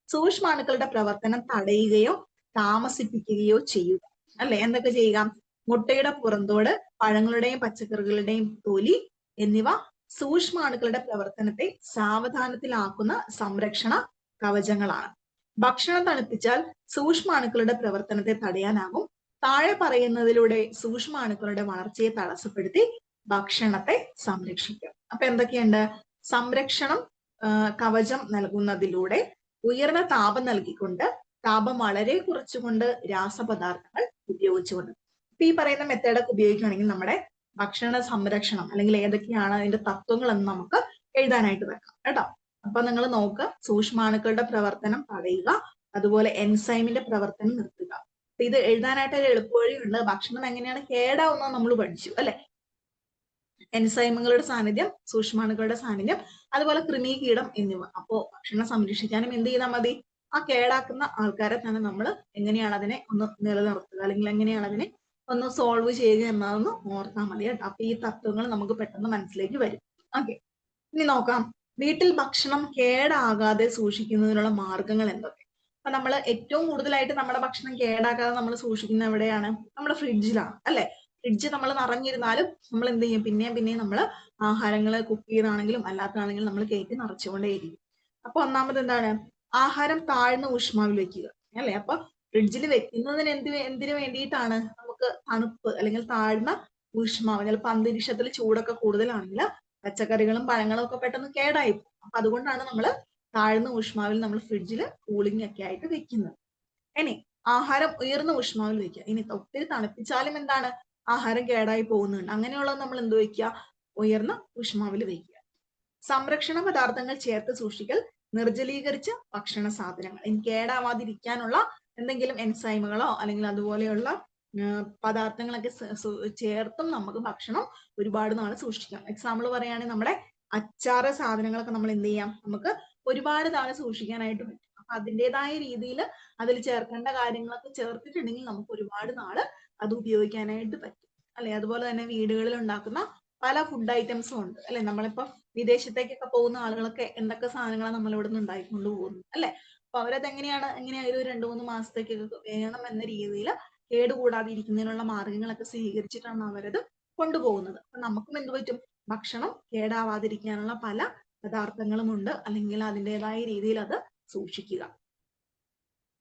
സൂക്ഷ്മാണുക്കളുടെ പ്രവർത്തനം തടയുകയോ താമസിപ്പിക്കുകയോ ചെയ്യുക, അല്ലെ? എന്തൊക്കെ ചെയ്യുക? മുട്ടയുടെ പുറന്തോട്, പഴങ്ങളുടെയും പച്ചക്കറികളുടെയും തൊലി എന്നിവ സൂക്ഷ്മാണുക്കളുടെ പ്രവർത്തനത്തെ സാവധാനത്തിലാക്കുന്ന സംരക്ഷണ കവചങ്ങളാണ്. ഭക്ഷണം തണുപ്പിച്ചാൽ സൂക്ഷ്മാണുക്കളുടെ പ്രവർത്തനത്തെ തടയാനാകും. താഴെ പറയുന്നതിലൂടെ സൂക്ഷ്മാണുക്കളുടെ വളർച്ചയെ തടസ്സപ്പെടുത്തി ഭക്ഷണത്തെ സംരക്ഷിക്കാം. അപ്പൊ എന്തൊക്കെയുണ്ട്? സംരക്ഷണം കവചം നൽകുന്നതിലൂടെ, ഉയർന്ന താപം നൽകിക്കൊണ്ട്, താപം വളരെ കുറച്ചുകൊണ്ട്, രാസപദാർത്ഥങ്ങൾ ഉപയോഗിച്ചുകൊണ്ട്. അപ്പൊ ഈ പറയുന്ന മെത്തേഡൊക്കെ ഉപയോഗിക്കുകയാണെങ്കിൽ നമ്മുടെ ഭക്ഷണ സംരക്ഷണം അല്ലെങ്കിൽ ഏതൊക്കെയാണ് അതിന്റെ തത്വങ്ങൾ എന്ന് നമുക്ക് എഴുതാനായിട്ട് വെക്കാം കേട്ടോ. അപ്പൊ നിങ്ങൾ നോക്കുക. സൂക്ഷ്മാണുക്കളുടെ പ്രവർത്തനം തടയുക, അതുപോലെ എൻസൈമിന്റെ പ്രവർത്തനം നിർത്തുക. അപ്പൊ ഇത് എഴുതാനായിട്ട് ഒരു എളുപ്പവഴിയുണ്ട്. ഭക്ഷണം എങ്ങനെയാണ് കേടാവുന്നത് നമ്മൾ പഠിച്ചു, അല്ലെ? എൻസൈമുകളുടെ സാന്നിധ്യം, സൂക്ഷ്മാണുക്കളുടെ സാന്നിധ്യം, അതുപോലെ കൃമി, കീടം എന്നിവ. അപ്പോ ഭക്ഷണം സംരക്ഷിക്കാനും എന്ത് ചെയ്താൽ മതി? ആ കേടാക്കുന്ന ആൾക്കാരെ തന്നെ നമ്മൾ എങ്ങനെയാണ് അതിനെ ഒന്ന് നിലനിർത്തുക, അല്ലെങ്കിൽ എങ്ങനെയാണ് അതിനെ ഒന്ന് സോൾവ് ചെയ്യുക എന്നതൊന്ന് ഓർത്താൽ മതി കേട്ടോ. അപ്പൊ ഈ തത്വങ്ങൾ നമുക്ക് പെട്ടെന്ന് മനസ്സിലേക്ക് വരും. ഓക്കെ, ഇനി നോക്കാം. വീട്ടിൽ ഭക്ഷണം കേടാകാതെ സൂക്ഷിക്കുന്നതിനുള്ള മാർഗങ്ങൾ എന്തൊക്കെ? അപ്പൊ നമ്മൾ ഏറ്റവും കൂടുതലായിട്ട് നമ്മുടെ ഭക്ഷണം കേടാകാതെ നമ്മൾ സൂക്ഷിക്കുന്നത് എവിടെയാണ്? നമ്മുടെ ഫ്രിഡ്ജിലാണ്, അല്ലെ? ഫ്രിഡ്ജ് നമ്മൾ നിറഞ്ഞിരുന്നാലും നമ്മൾ എന്ത് ചെയ്യും? പിന്നെയും നമ്മൾ ആഹാരങ്ങൾ കുക്ക് ചെയ്താണെങ്കിലും അല്ലാത്തതാണെങ്കിലും നമ്മൾ കയറ്റി നിറച്ചുകൊണ്ടേയിരിക്കും. അപ്പൊ ഒന്നാമത് എന്താണ്? ആഹാരം താഴ്ന്ന ഊഷ്മാവിൽ വെക്കുക, അല്ലെ? അപ്പൊ ഫ്രിഡ്ജിൽ വെക്കുന്നതിന് എന്തിനു വേണ്ടിയിട്ടാണ്? നമുക്ക് തണുപ്പ് അല്ലെങ്കിൽ താഴ്ന്ന ഊഷ്മാവ്, ചിലപ്പോൾ അന്തരീക്ഷത്തിൽ ചൂടൊക്കെ കൂടുതലാണെങ്കിൽ പച്ചക്കറികളും പഴങ്ങളും ഒക്കെ പെട്ടെന്ന് കേടായി പോകും. അപ്പൊ അതുകൊണ്ടാണ് നമ്മൾ താഴ്ന്ന ഊഷ്മാവിൽ നമ്മൾ ഫ്രിഡ്ജിൽ കൂളിംഗ് ഒക്കെ ആയിട്ട് വെക്കുന്നത്. ഇനി ആഹാരം ഉയർന്ന ഊഷ്മാവിൽ വെക്കുക. ഇനി ഒത്തിരി തണുപ്പിച്ചാലും എന്താണ്? ആഹാരം കേടായി പോകുന്നുണ്ട്. അങ്ങനെയുള്ളത് നമ്മൾ എന്ത് വെക്കുക? ഉയർന്ന ഊഷ്മാവിൽ വെക്കുക. സംരക്ഷണ പദാർത്ഥങ്ങൾ ചേർത്ത് സൂക്ഷിക്കൽ, നിർജ്ജലീകരിച്ച ഭക്ഷണ സാധനങ്ങൾ, ഇനി കേടാവാതിരിക്കാനുള്ള എന്തെങ്കിലും എൻസൈമുകളോ അല്ലെങ്കിൽ അതുപോലെയുള്ള പദാർത്ഥങ്ങളൊക്കെ ചേർത്തും നമുക്ക് ഭക്ഷണം ഒരുപാട് നാൾ സൂക്ഷിക്കാം. എക്സാമ്പിൾ പറയുകയാണെങ്കിൽ നമ്മുടെ അച്ചാറ് സാധനങ്ങളൊക്കെ നമ്മൾ എന്ത് ചെയ്യാം? നമുക്ക് ഒരുപാട് നാൾ സൂക്ഷിക്കാനായിട്ട് പറ്റും. അപ്പൊ അതിൻ്റെതായ രീതിയിൽ അതിൽ ചേർക്കേണ്ട കാര്യങ്ങളൊക്കെ ചേർത്തിട്ടുണ്ടെങ്കിൽ നമുക്ക് ഒരുപാട് നാള് അത് ഉപയോഗിക്കാനായിട്ട് പറ്റും, അല്ലെ? അതുപോലെ തന്നെ വീടുകളിൽ ഉണ്ടാക്കുന്ന പല ഫുഡ് ഐറ്റംസും ഉണ്ട്, അല്ലെ? നമ്മളിപ്പോ വിദേശത്തേക്കൊക്കെ പോകുന്ന ആളുകളൊക്കെ എന്തൊക്കെ സാധനങ്ങളാണ് നമ്മൾ ഇവിടെ നിന്ന് ഉണ്ടാക്കിക്കൊണ്ട് പോകുന്നത്, അല്ലെ? അപ്പൊ അവരത് എങ്ങനെയായാലും ഒരു 2-3 മാസത്തേക്കൊക്കെ വേണം എന്ന രീതിയിൽ കേടുകൂടാതിരിക്കുന്നതിനുള്ള മാർഗങ്ങളൊക്കെ സ്വീകരിച്ചിട്ടാണ് അവരത് കൊണ്ടുപോകുന്നത്. അപ്പൊ നമുക്കും എന്ത് പറ്റും? ഭക്ഷണം കേടാവാതിരിക്കാനുള്ള പല പദാർത്ഥങ്ങളും ഉണ്ട്, അല്ലെങ്കിൽ അതിൻ്റെതായ രീതിയിൽ അത് സൂക്ഷിക്കുക.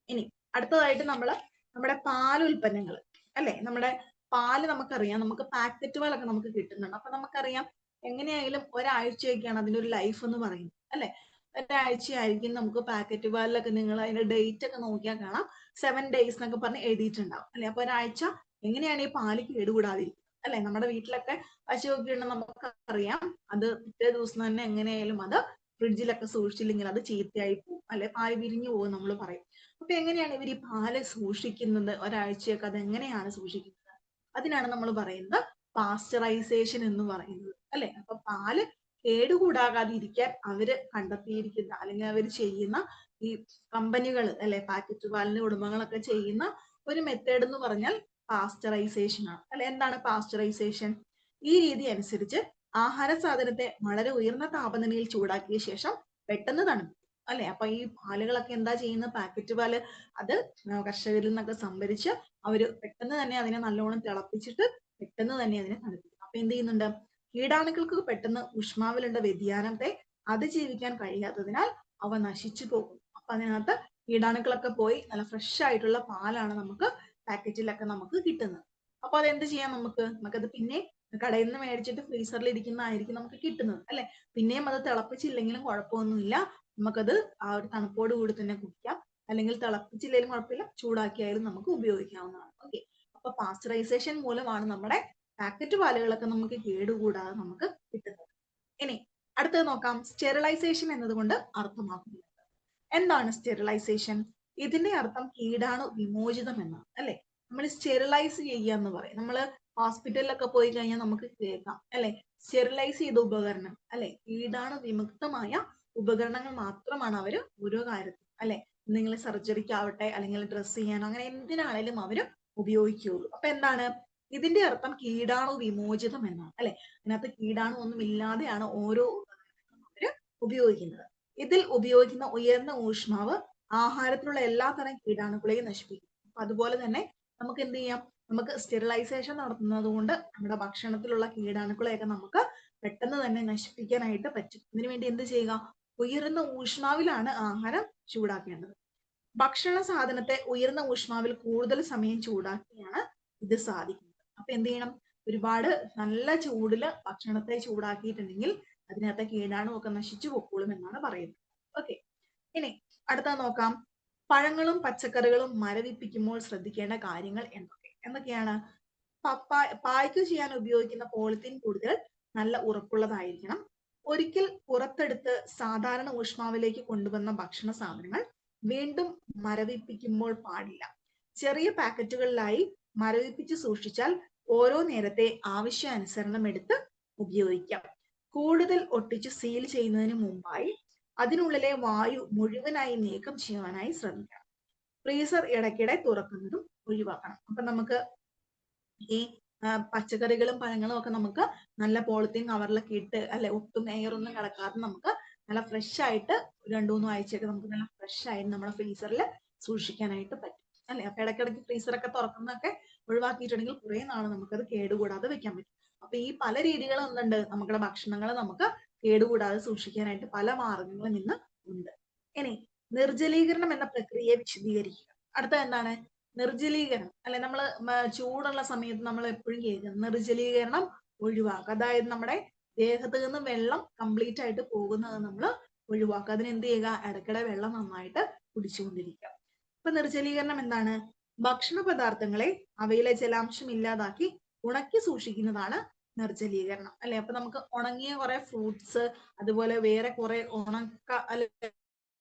ഇനി അടുത്തതായിട്ട് നമ്മുടെ പാലുൽപ്പന്നങ്ങൾ അല്ലെ, നമ്മുടെ പാല് നമുക്കറിയാം, നമുക്ക് പാക്കറ്റ് പാലൊക്കെ നമുക്ക് കിട്ടുന്നുണ്ട്. അപ്പൊ നമുക്കറിയാം എങ്ങനെയായാലും ഒരാഴ്ചയൊക്കെയാണ് അതിന്റെ ഒരു ലൈഫ് എന്ന് പറയുന്നത് അല്ലെ. ഒരാഴ്ചയായിരിക്കും നമുക്ക് പാക്കറ്റ് പാലിലൊക്കെ നിങ്ങൾ അതിന്റെ ഡേറ്റ് ഒക്കെ നോക്കിയാൽ കാണാം 7 days എന്നൊക്കെ പറഞ്ഞ് എഴുതിയിട്ടുണ്ടാവും അല്ലെ. അപ്പൊ ഒരാഴ്ച എങ്ങനെയാണ് ഈ പാല് കേടുകൂടാതിരിക്കുന്നത് അല്ലെ. നമ്മുടെ വീട്ടിലൊക്കെ പശുവൊക്കെ ഉണ്ട്, നമുക്കറിയാം അത് പിറ്റേ ദിവസം തന്നെ എങ്ങനെയായാലും അത് ഫ്രിഡ്ജിലൊക്കെ സൂക്ഷിച്ചില്ലെങ്കിൽ അത് ചീത്തയായി പോകും അല്ലെ, പാല് വിരിഞ്ഞു പോകും നമ്മൾ പറയും. അപ്പൊ എങ്ങനെയാണ് ഇവർ ഈ പാല് സൂക്ഷിക്കുന്നത്? ഒരാഴ്ചയൊക്കെ അത് എങ്ങനെയാണ് സൂക്ഷിക്കുന്നത്? അതിനാണ് നമ്മൾ പറയുന്നത് പാസ്ചറൈസേഷൻ എന്ന് പറയുന്നത് അല്ലെ. അപ്പൊ പാല് കേടുകൂടാകാതിരിക്കാൻ അവര് കണ്ടെത്തിയിരിക്കുന്ന അല്ലെങ്കിൽ അവർ ചെയ്യുന്ന ഈ കമ്പനികൾ അല്ലെ, പാക്കറ്റ് പാലിന്റെ ഉടമകളൊക്കെ ചെയ്യുന്ന ഒരു മെത്തേഡ് എന്ന് പറഞ്ഞാൽ പാസ്ചറൈസേഷൻ ആണ് അല്ലെ. എന്താണ് പാസ്ചറൈസേഷൻ? ഈ രീതി അനുസരിച്ച് ആഹാര സാധനത്തെ വളരെ ഉയർന്ന താപനിലയിൽ ചൂടാക്കിയ ശേഷം പെട്ടെന്ന് തണുപ്പിക്കും അല്ലെ. അപ്പൊ ഈ പാലുകളൊക്കെ എന്താ ചെയ്യുന്നത്? പാക്കറ്റ് പാല് അത് കർഷകരിൽ നിന്നൊക്കെ സംഭരിച്ച് അവര് പെട്ടെന്ന് തന്നെ അതിനെ നല്ലോണം തിളപ്പിച്ചിട്ട് പെട്ടെന്ന് തന്നെ അതിനെ തണുപ്പിക്കും. അപ്പൊ എന്ത് ചെയ്യുന്നുണ്ട്? കീടാണുക്കൾക്ക് പെട്ടെന്ന് ഊഷ്മാവിലുള്ള വ്യതിയാനത്തെ അതിജീവിക്കാൻ കഴിയാത്തതിനാൽ അവ നശിച്ചു പോകും. അപ്പൊ അതിനകത്ത് കീടാണുക്കളൊക്കെ പോയി നല്ല ഫ്രഷ് ആയിട്ടുള്ള പാലാണ് നമുക്ക് പാക്കറ്റിലൊക്കെ നമുക്ക് കിട്ടുന്നത്. അപ്പൊ അതെന്ത് ചെയ്യാം? നമുക്കത് പിന്നെ കടയിൽ നിന്ന് മേടിച്ചിട്ട് ഫ്രീസറിൽ ഇരിക്കുന്നതായിരിക്കും നമുക്ക് കിട്ടുന്നത് അല്ലെ. പിന്നെയും അത് തിളപ്പിച്ചില്ലെങ്കിലും കുഴപ്പമൊന്നുമില്ല, നമുക്കത് ആ ഒരു തണുപ്പോട് കൂടി തന്നെ കുടിക്കാം, അല്ലെങ്കിൽ തിളപ്പിച്ചില്ലെങ്കിലും കുഴപ്പമില്ല, ചൂടാക്കിയായാലും നമുക്ക് ഉപയോഗിക്കാവുന്നതാണ്. ഓക്കെ, അപ്പൊ പാസ്ചറൈസേഷൻ മൂലമാണ് നമ്മുടെ പാക്കറ്റ് പാലുകളൊക്കെ നമുക്ക് കേടുകൂടാതെ നമുക്ക് കിട്ടുന്നത്. ഇനി അടുത്തത് നോക്കാം, സ്റ്റെറിലൈസേഷൻ എന്നതുകൊണ്ട് അർത്ഥമാക്കുന്നത് എന്താണ്? സ്റ്റെറിലൈസേഷൻ, ഇതിന്റെ അർത്ഥം കീടാണു വിമോചിതം എന്നാണ് അല്ലെ. നമ്മൾ സ്റ്റെറിലൈസ് ചെയ്യുക എന്ന് പറയും. നമ്മൾ ഹോസ്പിറ്റലിലൊക്കെ പോയി കഴിഞ്ഞാൽ നമുക്ക് കേൾക്കാം അല്ലെ, സ്റ്റെറിലൈസ് ചെയ്ത ഉപകരണം അല്ലെ, കീടാണു വിമുക്തമായ ഉപകരണങ്ങൾ മാത്രമാണ് അവർ ഓരോ കാര്യത്തിനും അല്ലെ, എന്തെങ്കിലും സർജറിക്കാവട്ടെ അല്ലെങ്കിൽ ഡ്രസ് ചെയ്യാനോ അങ്ങനെ എന്തിനാണേലും അവര് ഉപയോഗിക്കുകയുള്ളൂ. അപ്പൊ എന്താണ് ഇതിന്റെ അർത്ഥം? കീടാണു വിമോചിതം എന്നാണ് അല്ലെ. അതിനകത്ത് കീടാണു ഒന്നും ഇല്ലാതെയാണ് ഓരോ ഉപകരണങ്ങളും അവര് ഉപയോഗിക്കുന്നത്. ഇതിൽ ഉപയോഗിക്കുന്ന ഉയർന്ന ഊഷ്മാവ് ആഹാരത്തിലുള്ള എല്ലാ തരം കീടാണുക്കളെയും നശിപ്പിക്കും. അപ്പൊ അതുപോലെ തന്നെ നമുക്ക് എന്ത് ചെയ്യാം? നമുക്ക് സ്റ്റെറിലൈസേഷൻ നടത്തുന്നത് കൊണ്ട് നമ്മുടെ ഭക്ഷണത്തിലുള്ള കീടാണുക്കളെയൊക്കെ നമുക്ക് പെട്ടെന്ന് തന്നെ നശിപ്പിക്കാനായിട്ട് പറ്റും. ഇതിനുവേണ്ടി എന്ത് ചെയ്യുക? ഉയർന്ന ഊഷ്മാവിലാണ് ആഹാരം ചൂടാക്കേണ്ടത്. ഭക്ഷണ സാധനത്തെ ഉയർന്ന ഊഷ്മാവിൽ കൂടുതൽ സമയം ചൂടാക്കിയാണ് ഇത് സാധിക്കുന്നത്. അപ്പൊ എന്ത് ചെയ്യണം? ഒരുപാട് നല്ല ചൂടില് ഭക്ഷണത്തെ ചൂടാക്കിയിട്ടുണ്ടെങ്കിൽ അതിനകത്തെ കീടാണു ഒക്കെ നശിച്ചു പൊക്കോളും എന്നാണ് പറയുന്നത്. ഓക്കെ, ഇനി അടുത്ത നോക്കാം, പഴങ്ങളും പച്ചക്കറികളും മരവിപ്പിക്കുമ്പോൾ ശ്രദ്ധിക്കേണ്ട കാര്യങ്ങൾ എന്തൊക്കെയാണ്? പായ്ക്ക് ചെയ്യാൻ ഉപയോഗിക്കുന്ന പോളിത്തീൻ കൂടുതൽ നല്ല ഉറപ്പുള്ളതായിരിക്കണം. ഒരിക്കൽ പുറത്തെടുത്ത് സാധാരണ ഊഷ്മാവിലേക്ക് കൊണ്ടുവന്ന ഭക്ഷണ സാധനങ്ങൾ വീണ്ടും മരവിപ്പിക്കുമ്പോൾ പാടില്ല. ചെറിയ പാക്കറ്റുകളിലായി മരവിപ്പിച്ച് സൂക്ഷിച്ചാൽ ഓരോ നേരത്തെ ആവശ്യാനുസരണം എടുത്ത് ഉപയോഗിക്കാം. കൂടുതൽ ഒട്ടിച്ച് സീൽ ചെയ്യുന്നതിന് മുമ്പായി അതിനുള്ളിലെ വായു മുഴുവനായി നീക്കം ചെയ്യുവാനായി ശ്രമിക്കണം. ഫ്രീസർ ഇടയ്ക്കിടെ തുറക്കുന്നതും ഒഴിവാക്കണം. അപ്പൊ നമുക്ക് ഈ പച്ചക്കറികളും പഴങ്ങളും ഒക്കെ നമുക്ക് നല്ല പോളിത്തീൻ കവറിലൊക്കെ ഇട്ട് അല്ലെ, ഒട്ടും എയറൊന്നും കിടക്കാതെ നമുക്ക് നല്ല ഫ്രഷ് ആയിട്ട് 2-3 ആഴ്ചയൊക്കെ നമുക്ക് നല്ല ഫ്രഷ് ആയിട്ട് നമ്മുടെ ഫ്രീസറിൽ സൂക്ഷിക്കാനായിട്ട് പറ്റും അല്ലെ. അപ്പൊ ഇടയ്ക്കിടയ്ക്ക് ഫ്രീസറൊക്കെ തുറക്കുന്നതൊക്കെ ഒഴിവാക്കിയിട്ടുണ്ടെങ്കിൽ കുറെ നാൾ നമുക്കത് കേടുകൂടാതെ വെക്കാൻ പറ്റും. അപ്പൊ ഈ പല രീതികളും എന്തുണ്ട്? നമ്മുടെ ഭക്ഷണങ്ങൾ നമുക്ക് കേടുകൂടാതെ സൂക്ഷിക്കാനായിട്ട് പല മാർഗങ്ങളും ഇന്ന് ഉണ്ട്. ഇനി നിർജ്ജലീകരണം എന്ന പ്രക്രിയയെ വിശദീകരിക്കുക. അടുത്ത എന്താണ്? നിർജ്ജലീകരണം അല്ലെ. നമ്മൾ ചൂടുള്ള സമയത്ത് നമ്മൾ എപ്പോഴും കേൾക്കുന്നത് നിർജ്ജലീകരണം ഒഴിവാക്കുക. അതായത് നമ്മുടെ ദേഹത്ത് നിന്ന് വെള്ളം കംപ്ലീറ്റ് ആയിട്ട് പോകുന്നത് നമ്മൾ ഒഴിവാക്കുക. അതിന് എന്ത് ചെയ്യുക? ഇടയ്ക്കിടെ വെള്ളം നന്നായിട്ട് കുടിച്ചുകൊണ്ടിരിക്കുക. അപ്പൊ നിർജ്ജലീകരണം എന്താണ്? ഭക്ഷണ പദാർത്ഥങ്ങളെ അവയിലെ ജലാംശം ഇല്ലാതാക്കി ഉണക്കി സൂക്ഷിക്കുന്നതാണ് നിർജ്ജലീകരണം അല്ലെ. അപ്പൊ നമുക്ക് ഉണങ്ങിയ കുറെ ഫ്രൂട്ട്സ്, അതുപോലെ വേറെ കുറെ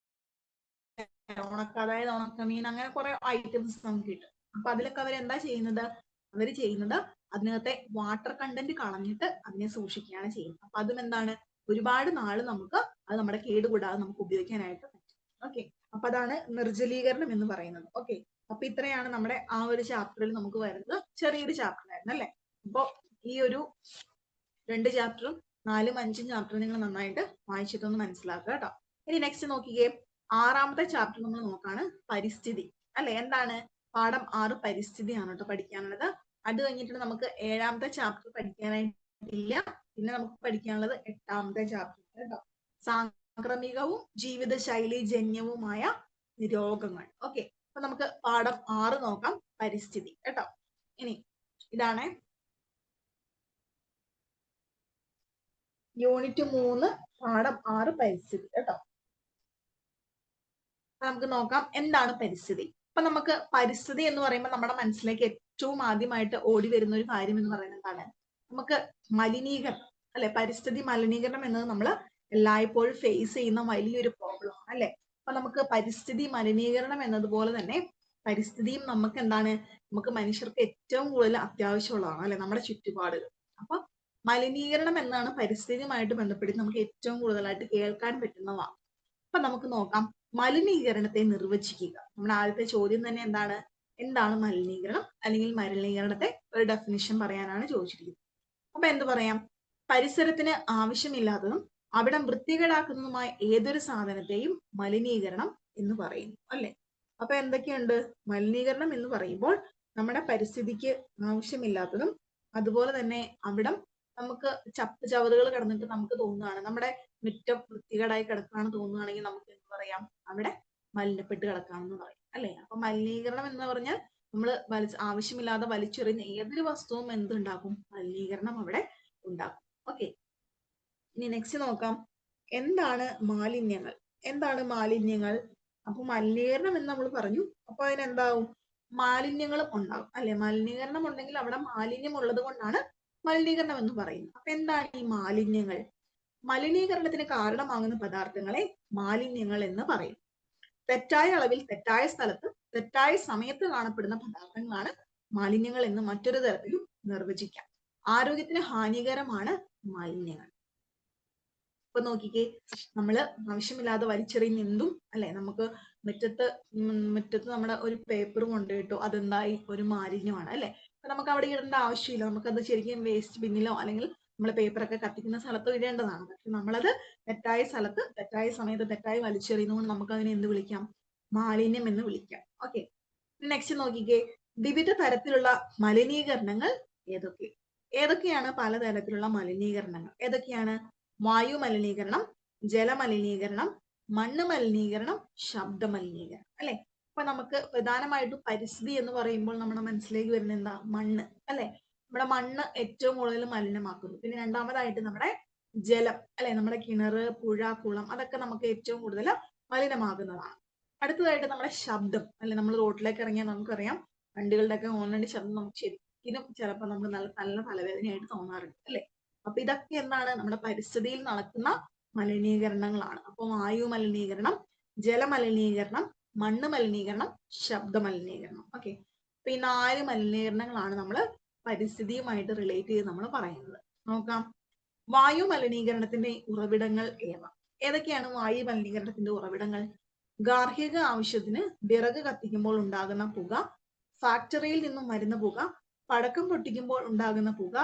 അതായത് ഉണക്കമീൻ, അങ്ങനെ കുറെ ഐറ്റംസ് നമുക്ക് കിട്ടും. അപ്പൊ അതിലൊക്കെ അവരെന്താ ചെയ്യുന്നത്? അവര് ചെയ്യുന്നത് അതിനകത്തെ വാട്ടർ കണ്ടന്റ് കളഞ്ഞിട്ട് അതിനെ സൂക്ഷിക്കുകയാണ് ചെയ്യുന്നത്. അപ്പൊ അതും എന്താണ്? ഒരുപാട് നാള് നമുക്ക് അത് നമ്മുടെ കേടുകൂടാതെ നമുക്ക് ഉപയോഗിക്കാനായിട്ട് പറ്റും. ഓക്കെ, അപ്പൊ അതാണ് നിർജ്ജലീകരണം എന്ന് പറയുന്നത്. ഓക്കെ, അപ്പൊ ഇത്രയാണ് നമ്മുടെ ആ ഒരു ചാപ്റ്ററിൽ നമുക്ക് വരുന്നത്. ചെറിയൊരു ചാപ്റ്റർ ആയിരുന്നു അല്ലെ. അപ്പൊ ഈ ഒരു 2 ചാപ്റ്ററും 4ഉം 5ഉം ചാപ്റ്ററും നിങ്ങൾ നന്നായിട്ട് വായിച്ചിട്ടൊന്ന് മനസ്സിലാക്കുക കേട്ടോ. ഇനി നെക്സ്റ്റ് നോക്കിക്കേ, 6ാമത്തെ ചാപ്റ്റർ നമ്മൾ നോക്കാണ് പരിസ്ഥിതി അല്ലെ. എന്താണ് പാഠം 6 പരിസ്ഥിതിയാണ് കേട്ടോ പഠിക്കാനുള്ളത്. അത് കഴിഞ്ഞിട്ട് നമുക്ക് 7ാമത്തെ ചാപ്റ്റർ പഠിക്കാനായിട്ടില്ല. പിന്നെ നമുക്ക് പഠിക്കാനുള്ളത് 8ാമത്തെ ചാപ്റ്റർ കേട്ടോ. സാംക്രമികവും ജീവിതശൈലി ജന്യവുമായ രോഗങ്ങൾ. ഓക്കെ, അപ്പൊ നമുക്ക് പാഠം 6 നോക്കാം, പരിസ്ഥിതി കേട്ടോ. ഇനി ഇതാണ് യൂണിറ്റ് 3 പാഠം 6 പരിസ്ഥിതി കേട്ടോ. നമുക്ക് നോക്കാം എന്താണ് പരിസ്ഥിതി. അപ്പൊ നമുക്ക് പരിസ്ഥിതി എന്ന് പറയുമ്പോൾ നമ്മുടെ മനസ്സിലേക്ക് ഏറ്റവും ആദ്യമായിട്ട് ഓടി വരുന്ന ഒരു കാര്യം എന്ന് പറയുന്നത് എന്താണ്? നമുക്ക് മലിനീകരണം അല്ലെ, പരിസ്ഥിതി മലിനീകരണം എന്നത് നമ്മൾ എല്ലായ്പ്പോഴും ഫേസ് ചെയ്യുന്ന വലിയൊരു പ്രോബ്ലം ആണ് അല്ലെ. അപ്പൊ നമുക്ക് പരിസ്ഥിതി മലിനീകരണം എന്നതുപോലെ തന്നെ പരിസ്ഥിതിയും നമുക്ക് എന്താണ്, നമുക്ക് മനുഷ്യർക്ക് ഏറ്റവും കൂടുതൽ അത്യാവശ്യമുള്ളതാണ് അല്ലെ, നമ്മുടെ ചുറ്റുപാടുകൾ. അപ്പൊ മലിനീകരണം എന്നാണ് പരിസ്ഥിതിയുമായിട്ട് ബന്ധപ്പെട്ട് നമുക്ക് ഏറ്റവും കൂടുതലായിട്ട് കേൾക്കാൻ പറ്റുന്നതാണ്. അപ്പൊ നമുക്ക് നോക്കാം, മലിനീകരണത്തെ നിർവചിക്കുക. നമ്മുടെ ആദ്യത്തെ ചോദ്യം തന്നെ എന്താണ്? എന്താണ് മലിനീകരണം, അല്ലെങ്കിൽ മലിനീകരണത്തെ ഒരു ഡെഫിനിഷൻ പറയാനാണ് ചോദിച്ചിരിക്കുന്നത്. അപ്പൊ എന്ത് പറയാം? പരിസരത്തിന് ആവശ്യമില്ലാത്തതും അവിടം വൃത്തികേടാക്കുന്നതുമായ ഏതൊരു സാധനത്തെയും മലിനീകരണം എന്ന് പറയുന്നു അല്ലെ. അപ്പൊ എന്തൊക്കെയുണ്ട്? മലിനീകരണം എന്ന് പറയുമ്പോൾ നമ്മുടെ പരിസ്ഥിതിക്ക് ആവശ്യമില്ലാത്തതും അതുപോലെ തന്നെ അവിടം നമുക്ക് ചവറുകൾ കിടന്നിട്ട് നമുക്ക് തോന്നുകയാണ്, നമ്മുടെ മുറ്റം വൃത്തികേടായി കിടക്കുകയാണെന്ന് തോന്നുകയാണെങ്കിൽ നമുക്ക് എന്ത് പറയാം? അവിടെ മലിനപ്പെട്ട് കിടക്കുകയാണെന്ന് പറയും അല്ലെ. അപ്പൊ മലിനീകരണം എന്ന് പറഞ്ഞാൽ നമ്മൾ ആവശ്യമില്ലാതെ വലിച്ചെറിയുന്ന ഏതൊരു വസ്തുവും എന്തുണ്ടാക്കും? മലിനീകരണം അവിടെ ഉണ്ടാക്കും. ഓക്കെ, ഇനി നെക്സ്റ്റ് നോക്കാം, എന്താണ് മാലിന്യങ്ങൾ? എന്താണ് മാലിന്യങ്ങൾ? അപ്പൊ മലിനീകരണം എന്ന് നമ്മൾ പറഞ്ഞു, അപ്പൊ അതിനെന്താവും? മാലിന്യങ്ങളും ഉണ്ടാകും അല്ലെ. മലിനീകരണം ഉണ്ടെങ്കിൽ അവിടെ മാലിന്യം ഉള്ളത് കൊണ്ടാണ് മലിനീകരണം എന്ന് പറയുന്നത്. അപ്പൊ എന്താണ് ഈ മാലിന്യങ്ങൾ? മലിനീകരണത്തിന് കാരണമാകുന്ന പദാർത്ഥങ്ങളെ മാലിന്യങ്ങൾ എന്ന് പറയും. തെറ്റായ അളവിൽ തെറ്റായ സ്ഥലത്ത് തെറ്റായ സമയത്ത് കാണപ്പെടുന്ന പദാർത്ഥങ്ങളാണ് മാലിന്യങ്ങൾ എന്ന് മറ്റൊരു തരത്തിലും നിർവചിക്കാം. ആരോഗ്യത്തിന് ഹാനികരമാണ് മാലിന്യങ്ങൾ. ഇപ്പൊ നോക്കിക്കേ, നമ്മള് ആവശ്യമില്ലാതെ വലിച്ചെറിയുന്ന എന്തും അല്ലെ, നമുക്ക് മുറ്റത്ത് നമ്മുടെ ഒരു പേപ്പർ കൊണ്ടുപോയിട്ടോ അതെന്തായി? ഒരു മാലിന്യമാണ് അല്ലെ. അപ്പൊ നമുക്ക് അവിടെ ഇടേണ്ട ആവശ്യമില്ല, നമുക്കത് ശരിക്കും വേസ്റ്റ് ബിന്നിലോ അല്ലെങ്കിൽ നമ്മൾ പേപ്പറൊക്കെ കത്തിക്കുന്ന സ്ഥലത്തോ ഇടേണ്ടതാണ്. പക്ഷെ നമ്മളത് തെറ്റായ സ്ഥലത്ത് തെറ്റായ സമയത്ത് തെറ്റായി വലിച്ചെറിയുന്നതുകൊണ്ട് നമുക്ക് അതിനെ എന്ത് വിളിക്കാം? മാലിന്യം എന്ന് വിളിക്കാം. ഓക്കെ, നെക്സ്റ്റ് നോക്കിക്കേ, വിവിധ തരത്തിലുള്ള മലിനീകരണങ്ങൾ ഏതൊക്കെയാണ് പലതരത്തിലുള്ള മലിനീകരണങ്ങൾ? ഏതൊക്കെയാണ്? വായു മലിനീകരണം, ജലമലിനീകരണം, മണ്ണ് മലിനീകരണം, ശബ്ദ മലിനീകരണം അല്ലെ. അപ്പൊ നമുക്ക് പ്രധാനമായിട്ടും പരിസ്ഥിതി എന്ന് പറയുമ്പോൾ നമ്മുടെ മനസ്സിലേക്ക് വരുന്ന എന്താ? മണ്ണ് അല്ലെ. നമ്മുടെ മണ്ണ് ഏറ്റവും കൂടുതൽ മലിനമാക്കുന്നു. പിന്നെ രണ്ടാമതായിട്ട് നമ്മുടെ ജലം അല്ലെ, നമ്മുടെ കിണറ്, പുഴ, കുളം, അതൊക്കെ നമുക്ക് ഏറ്റവും കൂടുതൽ മലിനമാകുന്നതാണ്. അടുത്തതായിട്ട് നമ്മുടെ ശബ്ദം അല്ലെ, നമ്മൾ റോഡിലേക്ക് ഇറങ്ങിയാൽ നമുക്കറിയാം വണ്ടികളുടെ ഒക്കെ ഹോണിന്റെ ശബ്ദം നമുക്ക് ശരിക്കും ചിലപ്പോൾ നമുക്ക് നല്ല തലവേദനയായിട്ട് തോന്നാറുണ്ട് അല്ലെ. അപ്പൊ ഇതൊക്കെ എന്താണ്? നമ്മുടെ പരിസ്ഥിതിയിൽ നടക്കുന്ന മലിനീകരണങ്ങളാണ്. അപ്പൊ വായു മലിനീകരണം, ജലമലിനീകരണം, മണ്ണ് മലിനീകരണം, ശബ്ദ മലിനീകരണം. ഓക്കെ, അപ്പൊ ഈ 4 മലിനീകരണങ്ങളാണ് നമ്മൾ പരിസ്ഥിതിയുമായിട്ട് റിലേറ്റ് ചെയ്ത് നമ്മൾ പറയുന്നത്. നോക്കാം, വായു മലിനീകരണത്തിന്റെ ഉറവിടങ്ങൾ ഏതൊക്കെയാണ്? വായു മലിനീകരണത്തിന്റെ ഉറവിടങ്ങൾ: ഗാർഹിക ആവശ്യത്തിന് വിറക് കത്തിക്കുമ്പോൾ ഉണ്ടാകുന്ന പുക, ഫാക്ടറിയിൽ നിന്നും വരുന്ന പുക, പടക്കം പൊട്ടിക്കുമ്പോൾ ഉണ്ടാകുന്ന പുക,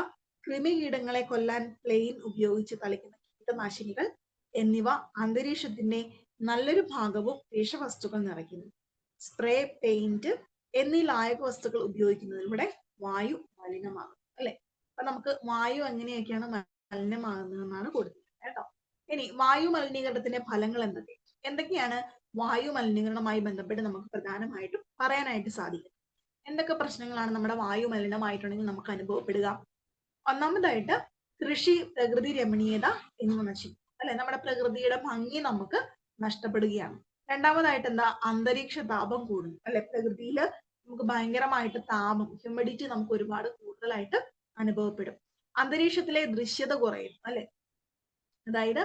കൃമികീടങ്ങളെ കൊല്ലാൻ പ്ലെയിൻ ഉപയോഗിച്ച് തളിക്കുന്ന കീടനാശിനികൾ എന്നിവ അന്തരീക്ഷത്തിന്റെ നല്ലൊരു ഭാഗവും വിഷവസ്തുക്കൾ നിറയ്ക്കുന്നു. സ്പ്രേ, പെയിന്റ് എന്നീ ലായക വസ്തുക്കൾ ഉപയോഗിക്കുന്നതിലൂടെ വായു മലിനമാകും അല്ലെ. അപ്പൊ നമുക്ക് വായു എങ്ങനെയൊക്കെയാണ് മലിനമാകുന്നതെന്നാണ് കൊടുത്തിട്ടുള്ളത് കേട്ടോ. ഇനി വായു മലിനീകരണത്തിന്റെ ഫലങ്ങൾ എന്തൊക്കെയാണ് വായു മലിനീകരണവുമായി ബന്ധപ്പെട്ട് നമുക്ക് പ്രധാനമായിട്ടും പറയാനായിട്ട് സാധിക്കും? എന്തൊക്കെ പ്രശ്നങ്ങളാണ് നമ്മുടെ വായു മലിനമായിട്ടുണ്ടെങ്കിൽ നമുക്ക് അനുഭവപ്പെടുക? ഒന്നാമതായിട്ട് കൃഷി, പ്രകൃതി രമണീയത എന്നിവ നശിക്കും അല്ലെ, നമ്മുടെ പ്രകൃതിയുടെ ഭംഗി നമുക്ക് നഷ്ടപ്പെടുകയാണ്. രണ്ടാമതായിട്ട് എന്താ? അന്തരീക്ഷ താപം കൂടുന്നു അല്ലെ, പ്രകൃതിയിൽ നമുക്ക് ഭയങ്കരമായിട്ട് താപം, ഹ്യൂമിഡിറ്റി നമുക്ക് ഒരുപാട് കൂടുതലായിട്ട് അനുഭവപ്പെടും. അന്തരീക്ഷത്തിലെ ദൃശ്യത കുറയും അല്ലെ, അതായത്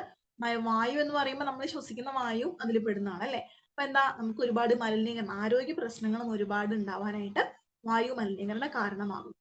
വായു എന്ന് പറയുമ്പോൾ നമ്മൾ ശ്വസിക്കുന്ന വായു അതിൽ പെടുന്നതാണ് അല്ലെ. അപ്പൊ എന്താ? നമുക്ക് ഒരുപാട് മലിനീകരണം, ആരോഗ്യ പ്രശ്നങ്ങളും ഒരുപാട് ഉണ്ടാവാനായിട്ട് വായു മലിനീകരണം കാരണമാകും.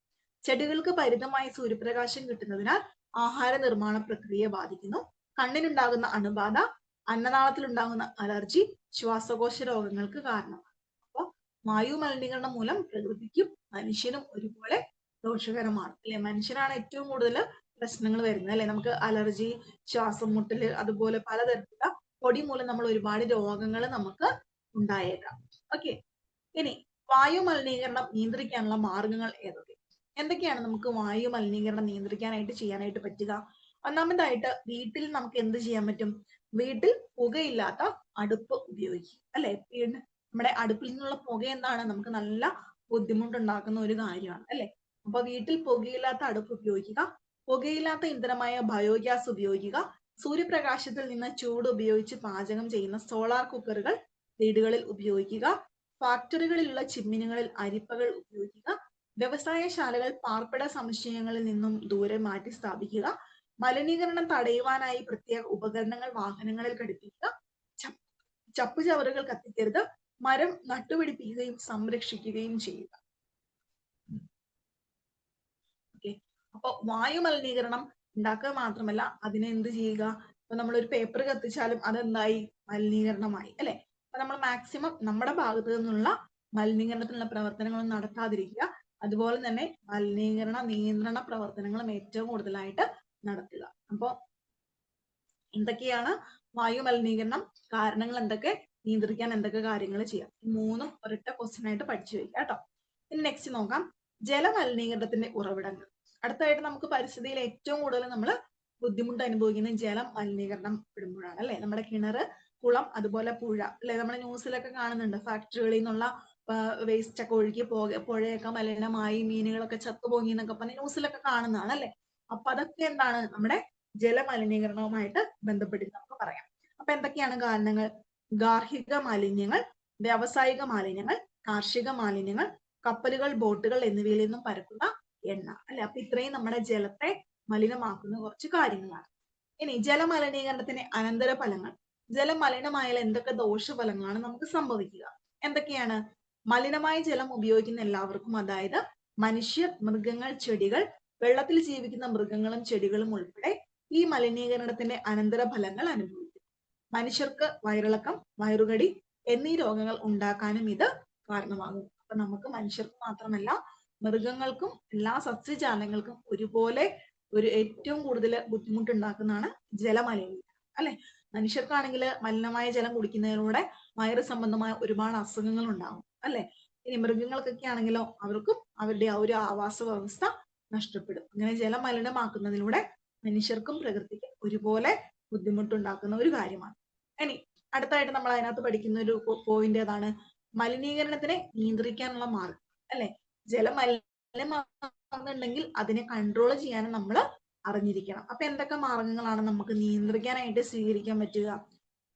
ചെടികൾക്ക് പരിമിതമായ സൂര്യപ്രകാശം കിട്ടുന്നതിനാൽ ആഹാര നിർമ്മാണ പ്രക്രിയയെ ബാധിക്കുന്നു. കണ്ണിനുണ്ടാകുന്ന അണുബാധ, അന്നനാളത്തിൽ ഉണ്ടാകുന്ന അലർജി, ശ്വാസകോശ രോഗങ്ങൾക്ക് കാരണമാണ്. അപ്പോൾ വായു മലിനീകരണം മൂലം പ്രകൃതിക്കും മനുഷ്യനും ഒരുപോലെ ദോഷകരമാണ് അല്ലെ. മനുഷ്യനാണ് ഏറ്റവും കൂടുതൽ പ്രശ്നങ്ങൾ വരുന്നത് അല്ലെ. നമുക്ക് അലർജി, ശ്വാസം മുട്ടല്, അതുപോലെ പലതരത്തിലുള്ള പൊടി മൂലം നമ്മൾ ഒരുപാട് രോഗങ്ങൾ നമുക്ക് ഉണ്ടായേക്കാം. ഓക്കെ, ഇനി വായു മലിനീകരണം നിയന്ത്രിക്കാനുള്ള മാർഗങ്ങൾ ഏതൊക്കെ? എന്തൊക്കെയാണ് നമുക്ക് വായു മലിനീകരണം നിയന്ത്രിക്കാനായിട്ട് ചെയ്യാനായിട്ട് പറ്റുക? ഒന്നാമതായിട്ട് വീട്ടിൽ നമുക്ക് എന്ത് ചെയ്യാൻ പറ്റും? വീട്ടിൽ പുകയില്ലാത്ത അടുപ്പ് ഉപയോഗിക്കുക, അല്ലെ? നമ്മുടെ അടുപ്പിൽ നിന്നുള്ള പുക എന്താണ്? നമുക്ക് നല്ല ബുദ്ധിമുട്ടുണ്ടാക്കുന്ന ഒരു കാര്യമാണ്, അല്ലെ? അപ്പൊ വീട്ടിൽ പുകയില്ലാത്ത അടുപ്പ് ഉപയോഗിക്കുക, പുകയില്ലാത്ത ഇന്ധനമായ ബയോഗ്യാസ് ഉപയോഗിക്കുക, സൂര്യപ്രകാശത്തിൽ നിന്ന് ചൂട് ഉപയോഗിച്ച് പാചകം ചെയ്യുന്ന സോളാർ കുക്കറുകൾ വീടുകളിൽ ഉപയോഗിക്കുക, ഫാക്ടറികളിലുള്ള ചിമ്മിനികളിൽ അരിപ്പകൾ ഉപയോഗിക്കുക, വ്യവസായശാലകൾ പാർപ്പിട സമുച്ചയങ്ങളിൽ നിന്നും ദൂരെ മാറ്റി സ്ഥാപിക്കുക, മലിനീകരണം തടയുവാനായി പ്രത്യേക ഉപകരണങ്ങൾ വാഹനങ്ങളിൽ ഘടിപ്പിക്കുക, ചപ്പുചവറുകൾ കത്തിക്കരുത്, മരം നട്ടുപിടിപ്പിക്കുകയും സംരക്ഷിക്കുകയും ചെയ്യുക. ഓക്കെ, അപ്പൊ വായു മലിനീകരണം ഉണ്ടാക്കുക മാത്രമല്ല അതിനെ എന്ത് ചെയ്യുക? ഇപ്പൊ നമ്മളൊരു പേപ്പർ കത്തിച്ചാലും അതെന്തായി? മലിനീകരണമായി, അല്ലെ? അപ്പൊ നമ്മൾ മാക്സിമം നമ്മുടെ ഭാഗത്തു നിന്നുള്ള മലിനീകരണത്തിനുള്ള പ്രവർത്തനങ്ങളൊന്നും നടത്താതിരിക്കുക. അതുപോലെ തന്നെ മലിനീകരണ നിയന്ത്രണ പ്രവർത്തനങ്ങളും ഏറ്റവും കൂടുതലായിട്ട് നടത്തുക. അപ്പൊ എന്തൊക്കെയാണ് വായു മലിനീകരണം, കാരണങ്ങൾ എന്തൊക്കെ, നിയന്ത്രിക്കാൻ എന്തൊക്കെ കാര്യങ്ങൾ ചെയ്യാം? മൂന്നും ഒരൊറ്റ ക്വസ്റ്റ്യൻ ആയിട്ട് പഠിച്ചു വയ്ക്കുക കേട്ടോ. ഇനി നെക്സ്റ്റ് നോക്കാം, ജലമലിനീകരണത്തിന്റെ ഉറവിടങ്ങൾ. അടുത്തായിട്ട് നമുക്ക് പരിസ്ഥിതിയിൽ ഏറ്റവും കൂടുതൽ നമ്മൾ ബുദ്ധിമുട്ട് അനുഭവിക്കുന്ന ജലം മലിനീകരണം പെടുമ്പോഴാണ്, അല്ലെ? നമ്മുടെ കിണറ്, കുളം, അതുപോലെ പുഴ, അല്ലെ? നമ്മുടെ ന്യൂസിലൊക്കെ കാണുന്നുണ്ട് ഫാക്ടറികളിൽ നിന്നുള്ള വേസ്റ്റ് ഒക്കെ ഒഴുകി പുഴയൊക്കെ മലിനമായി, മീനുകളൊക്കെ ചത്തുപോങ്ങി എന്നൊക്കെ പറഞ്ഞ് ന്യൂസിലൊക്കെ കാണുന്നതാണ്, അല്ലെ? അപ്പൊ അതൊക്കെ എന്താണ്? നമ്മുടെ ജലമലിനീകരണവുമായിട്ട് ബന്ധപ്പെട്ട് നമുക്ക് പറയാം. അപ്പൊ എന്തൊക്കെയാണ് കാരണങ്ങൾ? ഗാർഹിക മാലിന്യങ്ങൾ, വ്യാവസായിക മാലിന്യങ്ങൾ, കാർഷിക മാലിന്യങ്ങൾ, കപ്പലുകൾ, ബോട്ടുകൾ എന്നിവയിൽ നിന്നും പരക്കുന്ന എണ്ണ, അല്ലെ? അപ്പൊ ഇത്രയും നമ്മുടെ ജലത്തെ മലിനമാക്കുന്ന കുറച്ച് കാര്യങ്ങളാണ്. ഇനി ജലമലിനീകരണത്തിന്റെ അനന്തര ഫലങ്ങൾ. ജലം മലിനമായാൽ എന്തൊക്കെ ദോഷഫലങ്ങളാണ് നമുക്ക് സംഭവിക്കുക? എന്തൊക്കെയാണ്? മലിനമായ ജലം ഉപയോഗിക്കുന്ന എല്ലാവർക്കും, അതായത് മനുഷ്യർ, മൃഗങ്ങൾ, ചെടികൾ, വെള്ളത്തിൽ ജീവിക്കുന്ന മൃഗങ്ങളും ചെടികളും ഉൾപ്പെടെ ഈ മലിനീകരണത്തിന്റെ അനന്തര ഫലങ്ങൾ അനുഭവിക്കും. മനുഷ്യർക്ക് വയറിളക്കം, വയറുകടി എന്നീ രോഗങ്ങൾ ഉണ്ടാക്കാനും ഇത് കാരണമാകും. അപ്പൊ നമുക്ക് മനുഷ്യർക്ക് മാത്രമല്ല മൃഗങ്ങൾക്കും എല്ലാ സസ്യജാലങ്ങൾക്കും ഒരുപോലെ ഏറ്റവും കൂടുതൽ ബുദ്ധിമുട്ടുണ്ടാക്കുന്നതാണ് ജലമലിനീകരണം, അല്ലെ? മനുഷ്യർക്കാണെങ്കിൽ മലിനമായ ജലം കുടിക്കുന്നതിലൂടെ വയറ് സംബന്ധമായ ഒരുപാട് അസുഖങ്ങൾ ഉണ്ടാകും, അല്ലെ? ഇനി മൃഗങ്ങൾക്കൊക്കെ ആണെങ്കിലോ അവർക്കും അവരുടെ ആ ഒരു ആവാസ വ്യവസ്ഥ നഷ്ടപ്പെടും. അങ്ങനെ ജലം മലിനമാക്കുന്നതിലൂടെ മനുഷ്യർക്കും പ്രകൃതിക്കും ഒരുപോലെ ബുദ്ധിമുട്ടുണ്ടാക്കുന്ന ഒരു കാര്യമാണ്. ഇനി അടുത്തായിട്ട് നമ്മൾ അതിനകത്ത് പഠിക്കുന്ന ഒരു പോയിന്റ് ഏതാണ്? മലിനീകരണത്തിനെ നിയന്ത്രിക്കാനുള്ള മാർഗം, അല്ലെ? ജലം മലിനമാകുന്നുണ്ടെങ്കിൽ അതിനെ കൺട്രോൾ ചെയ്യാനും നമ്മൾ അറിഞ്ഞിരിക്കണം. അപ്പൊ എന്തൊക്കെ മാർഗങ്ങളാണ് നമുക്ക് നിയന്ത്രിക്കാനായിട്ട് സ്വീകരിക്കാൻ പറ്റുക?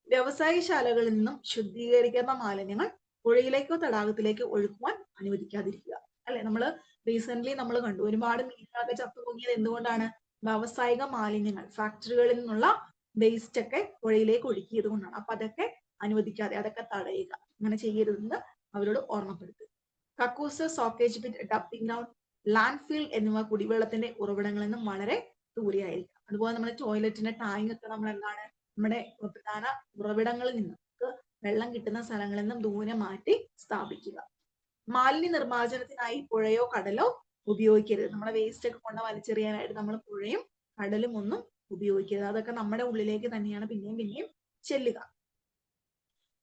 വ്യവസായശാലകളിൽ നിന്നും ശുദ്ധീകരിക്കുന്ന മാലിന്യങ്ങൾ പുഴയിലേക്കോ തടാകത്തിലേക്കോ ഒഴുക്കുവാൻ അനുവദിക്കാതിരിക്കുക, അല്ലെ? നമ്മൾ റീസെന്റ് നമ്മൾ കണ്ടു ഒരുപാട് മീനുകളൊക്കെ ചത്തുപൊങ്ങിയത് എന്തുകൊണ്ടാണ്? വ്യാവസായിക മാലിന്യങ്ങൾ, ഫാക്ടറികളിൽ നിന്നുള്ള വേസ്റ്റ് ഒക്കെ പുഴയിലേക്ക് ഒഴുക്കിയത് കൊണ്ടാണ്. അപ്പൊ അതൊക്കെ അനുവദിക്കാതെ അതൊക്കെ തടയുക, അങ്ങനെ ചെയ്യരുതെന്ന് അവരോട് ഓർമ്മപ്പെടുത്തുക. കക്കൂസ്, soakage pit, dumping ground, landfill എന്നിവ കുടിവെള്ളത്തിന്റെ ഉറവിടങ്ങളിൽ നിന്നും വളരെ ദൂരെയായിരിക്കും. അതുപോലെ നമ്മുടെ ടോയ്ലറ്റിന്റെ ടാങ്ക് ഒക്കെ നമ്മൾ എന്താണ്? നമ്മുടെ പ്രധാന ഉറവിടങ്ങളിൽ നിന്നും വെള്ളം കിട്ടുന്ന സ്ഥലങ്ങളിൽ നിന്നും ദൂരെ മാറ്റി സ്ഥാപിക്കുക. മാലിന്യ നിർമ്മാർജ്ജനത്തിനായി പുഴയോ കടലോ ഉപയോഗിക്കരുത്. നമ്മുടെ വേസ്റ്റ് ഒക്കെ കൊണ്ട് വലിച്ചെറിയാനായിട്ട് നമ്മൾ പുഴയും കടലും ഒന്നും ഉപയോഗിക്കരുത്. അതൊക്കെ നമ്മുടെ ഉള്ളിലേക്ക് തന്നെയാണ് പിന്നെയും ചെല്ലുക.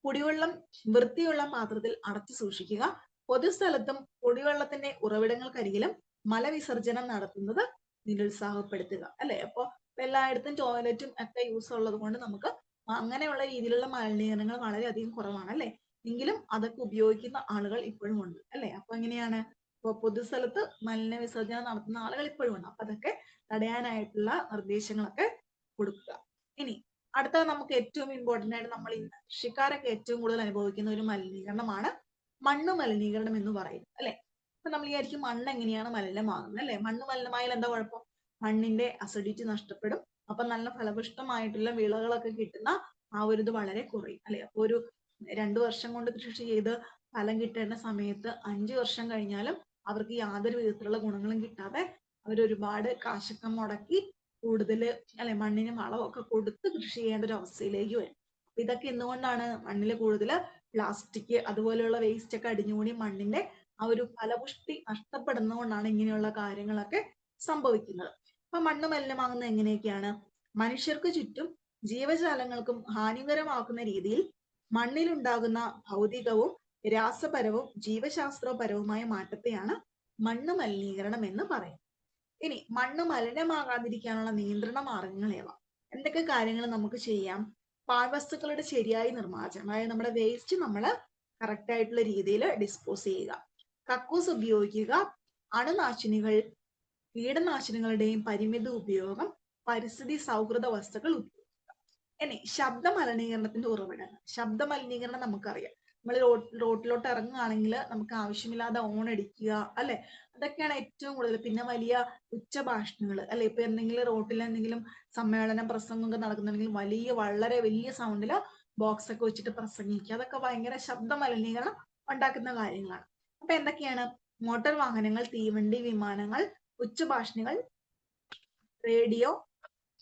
കുടിവെള്ളം വൃത്തിയുള്ള പാത്രത്തിൽ അടച്ചു സൂക്ഷിക്കുക. പൊതുസ്ഥലത്തും കുടിവെള്ളത്തിന്റെ ഉറവിടങ്ങൾക്കരികിലും മലവിസർജനം നടത്തുന്നത് നിരുത്സാഹപ്പെടുത്തുക, അല്ലെ? അപ്പൊ എല്ലായിടത്തും ടോയ്ലറ്റും ഒക്കെ യൂസ് ഉള്ളത് കൊണ്ട് നമുക്ക് അങ്ങനെയുള്ള രീതിയിലുള്ള മലിനീകരണങ്ങൾ വളരെയധികം കുറവാണ്, അല്ലെ? എങ്കിലും അതൊക്കെ ഉപയോഗിക്കുന്ന ആളുകൾ ഇപ്പോഴും ഉണ്ട്, അല്ലെ? അപ്പൊ എങ്ങനെയാണ്? ഇപ്പൊ പൊതുസ്ഥലത്ത് മലിന വിസർജനം നടത്തുന്ന ആളുകൾ ഇപ്പോഴും ഉണ്ട്. അപ്പൊ അതൊക്കെ തടയാനായിട്ടുള്ള നിർദ്ദേശങ്ങളൊക്കെ കൊടുക്കുക. ഇനി അടുത്ത നമുക്ക് ഏറ്റവും ഇമ്പോർട്ടന്റ് ആയിട്ട് നമ്മൾ ഇന്ന് കൃഷിക്കാരൊക്കെ ഏറ്റവും കൂടുതൽ അനുഭവിക്കുന്ന ഒരു മലിനീകരണമാണ് മണ്ണ് മലിനീകരണം എന്ന് പറയുന്നത്, അല്ലെ? അപ്പൊ നമ്മൾ വിചാരിക്കും മണ്ണ് എങ്ങനെയാണ് മലിനമാകുന്നത്, അല്ലെ? മണ്ണ് മലിനമായാൽ എന്താ കുഴപ്പം? മണ്ണിന്റെ അസിഡിറ്റി നഷ്ടപ്പെടും. അപ്പൊ നല്ല ഫലപുഷ്ടമായിട്ടുള്ള വിളകളൊക്കെ കിട്ടുന്ന ആ ഒരു ഇത് വളരെ കുറയും, അല്ലെ? അപ്പൊ ഒരു 2 വർഷം കൊണ്ട് കൃഷി ചെയ്ത് ഫലം കിട്ടേണ്ട സമയത്ത് 5 വർഷം കഴിഞ്ഞാലും അവർക്ക് യാതൊരു വിധത്തിലുള്ള ഗുണങ്ങളും കിട്ടാതെ അവർ ഒരുപാട് കാശൊക്കെ മുടക്കി കൂടുതൽ, അല്ലെ, മണ്ണിന് വളമൊക്കെ കൊടുത്ത് കൃഷി ചെയ്യേണ്ട ഒരു അവസ്ഥയിലേക്ക് വരും. അപ്പൊ ഇതൊക്കെ എന്തുകൊണ്ടാണ്? മണ്ണിൽ കൂടുതൽ പ്ലാസ്റ്റിക് അതുപോലെയുള്ള വേസ്റ്റ് ഒക്കെ അടിഞ്ഞുകൂടി മണ്ണിന്റെ ആ ഒരു ഫലപുഷ്ടി നഷ്ടപ്പെടുന്നതുകൊണ്ടാണ് ഇങ്ങനെയുള്ള കാര്യങ്ങളൊക്കെ സംഭവിക്കുന്നത്. അപ്പൊ മണ്ണ് മലിനമാകുന്നത് എങ്ങനെയൊക്കെയാണ്? മനുഷ്യർക്ക് ചുറ്റും ജീവജാലങ്ങൾക്കും ഹാനികരമാക്കുന്ന രീതിയിൽ മണ്ണിലുണ്ടാകുന്ന ഭൗതികവും രാസപരവും ജീവശാസ്ത്രപരവുമായ മാറ്റത്തെയാണ് മണ്ണ് മലിനീകരണം എന്ന് പറയുന്നത്. ഇനി മണ്ണ് മലിനമാകാതിരിക്കാനുള്ള നിയന്ത്രണ മാർഗങ്ങൾ ഏവ? എന്തൊക്കെ കാര്യങ്ങൾ നമുക്ക് ചെയ്യാം? പാഴ്വസ്തുക്കളുടെ ശരിയായ നിർമ്മാർജ്ജനം, അതായത് നമ്മുടെ വേസ്റ്റ് നമ്മൾ കറക്റ്റ് ആയിട്ടുള്ള രീതിയിൽ ഡിസ്പോസ് ചെയ്യുക, കക്കൂസ് ഉപയോഗിക്കുക, അണുനാശിനികൾ കീടനാശിനികളുടെയും പരിമിത ഉപയോഗം, പരിസ്ഥിതി സൗഹൃദ വസ്തുക്കൾ ഉപയോഗിക്കുക. ഇനി ശബ്ദ മലിനീകരണത്തിന്റെ ഉറവിടങ്ങൾ. ശബ്ദ മലിനീകരണം നമുക്കറിയാം, നമ്മൾ റോട്ടിലോട്ട് ഇറങ്ങുകയാണെങ്കിൽ നമുക്ക് ആവശ്യമില്ലാതെ ഓൺ അടിക്കുക, അല്ലെ? അതൊക്കെയാണ് ഏറ്റവും കൂടുതൽ. പിന്നെ വലിയ ഉച്ചഭാഷണങ്ങൾ, അല്ലെ? ഇപ്പൊ എന്തെങ്കിലും റോട്ടിൽ എന്തെങ്കിലും സമ്മേളനം പ്രസംഗമൊക്കെ നടക്കുന്നുണ്ടെങ്കിൽ വളരെ വലിയ സൗണ്ടില് ബോക്സ് ഒക്കെ വെച്ചിട്ട് പ്രസംഗിക്കുക. അതൊക്കെ ഭയങ്കര ശബ്ദ മലിനീകരണം ഉണ്ടാക്കുന്ന കാര്യങ്ങളാണ്. അപ്പൊ എന്തൊക്കെയാണ്? മോട്ടോർ വാഹനങ്ങൾ, തീവണ്ടി, വിമാനങ്ങൾ, ഉച്ചഭാഷണികൾ, റേഡിയോ,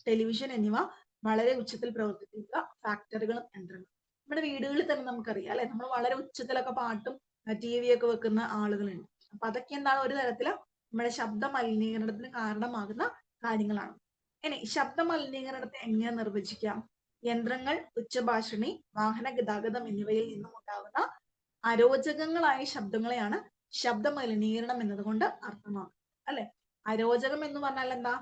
ടെലിവിഷൻ എന്നിവ വളരെ ഉച്ചത്തിൽ പ്രവർത്തിപ്പിക്കുക, ഫാക്ടറികളും യന്ത്രങ്ങളും. നമ്മുടെ വീടുകളിൽ തന്നെ നമുക്കറിയാം, അല്ലെ? നമ്മൾ വളരെ ഉച്ചത്തിലൊക്കെ പാട്ടും TV ഒക്കെ വെക്കുന്ന ആളുകളുണ്ട്. അപ്പൊ അതൊക്കെ എന്താണ്? ഒരു തരത്തില് നമ്മുടെ ശബ്ദ മലിനീകരണത്തിന് കാരണമാകുന്ന കാര്യങ്ങളാണ്. ഇനി ശബ്ദ മലിനീകരണത്തെ എങ്ങനെ നിർവചിക്കാം? യന്ത്രങ്ങൾ, ഉച്ചഭാഷിണി, വാഹന ഗതാഗതം എന്നിവയിൽ നിന്നും ഉണ്ടാകുന്ന അരോചകങ്ങളായ ശബ്ദങ്ങളെയാണ് ശബ്ദ മലിനീകരണം എന്നതുകൊണ്ട് അർത്ഥമാക്കുന്നത്, അല്ലെ? അരോചകം എന്ന് പറഞ്ഞാൽ എന്താ?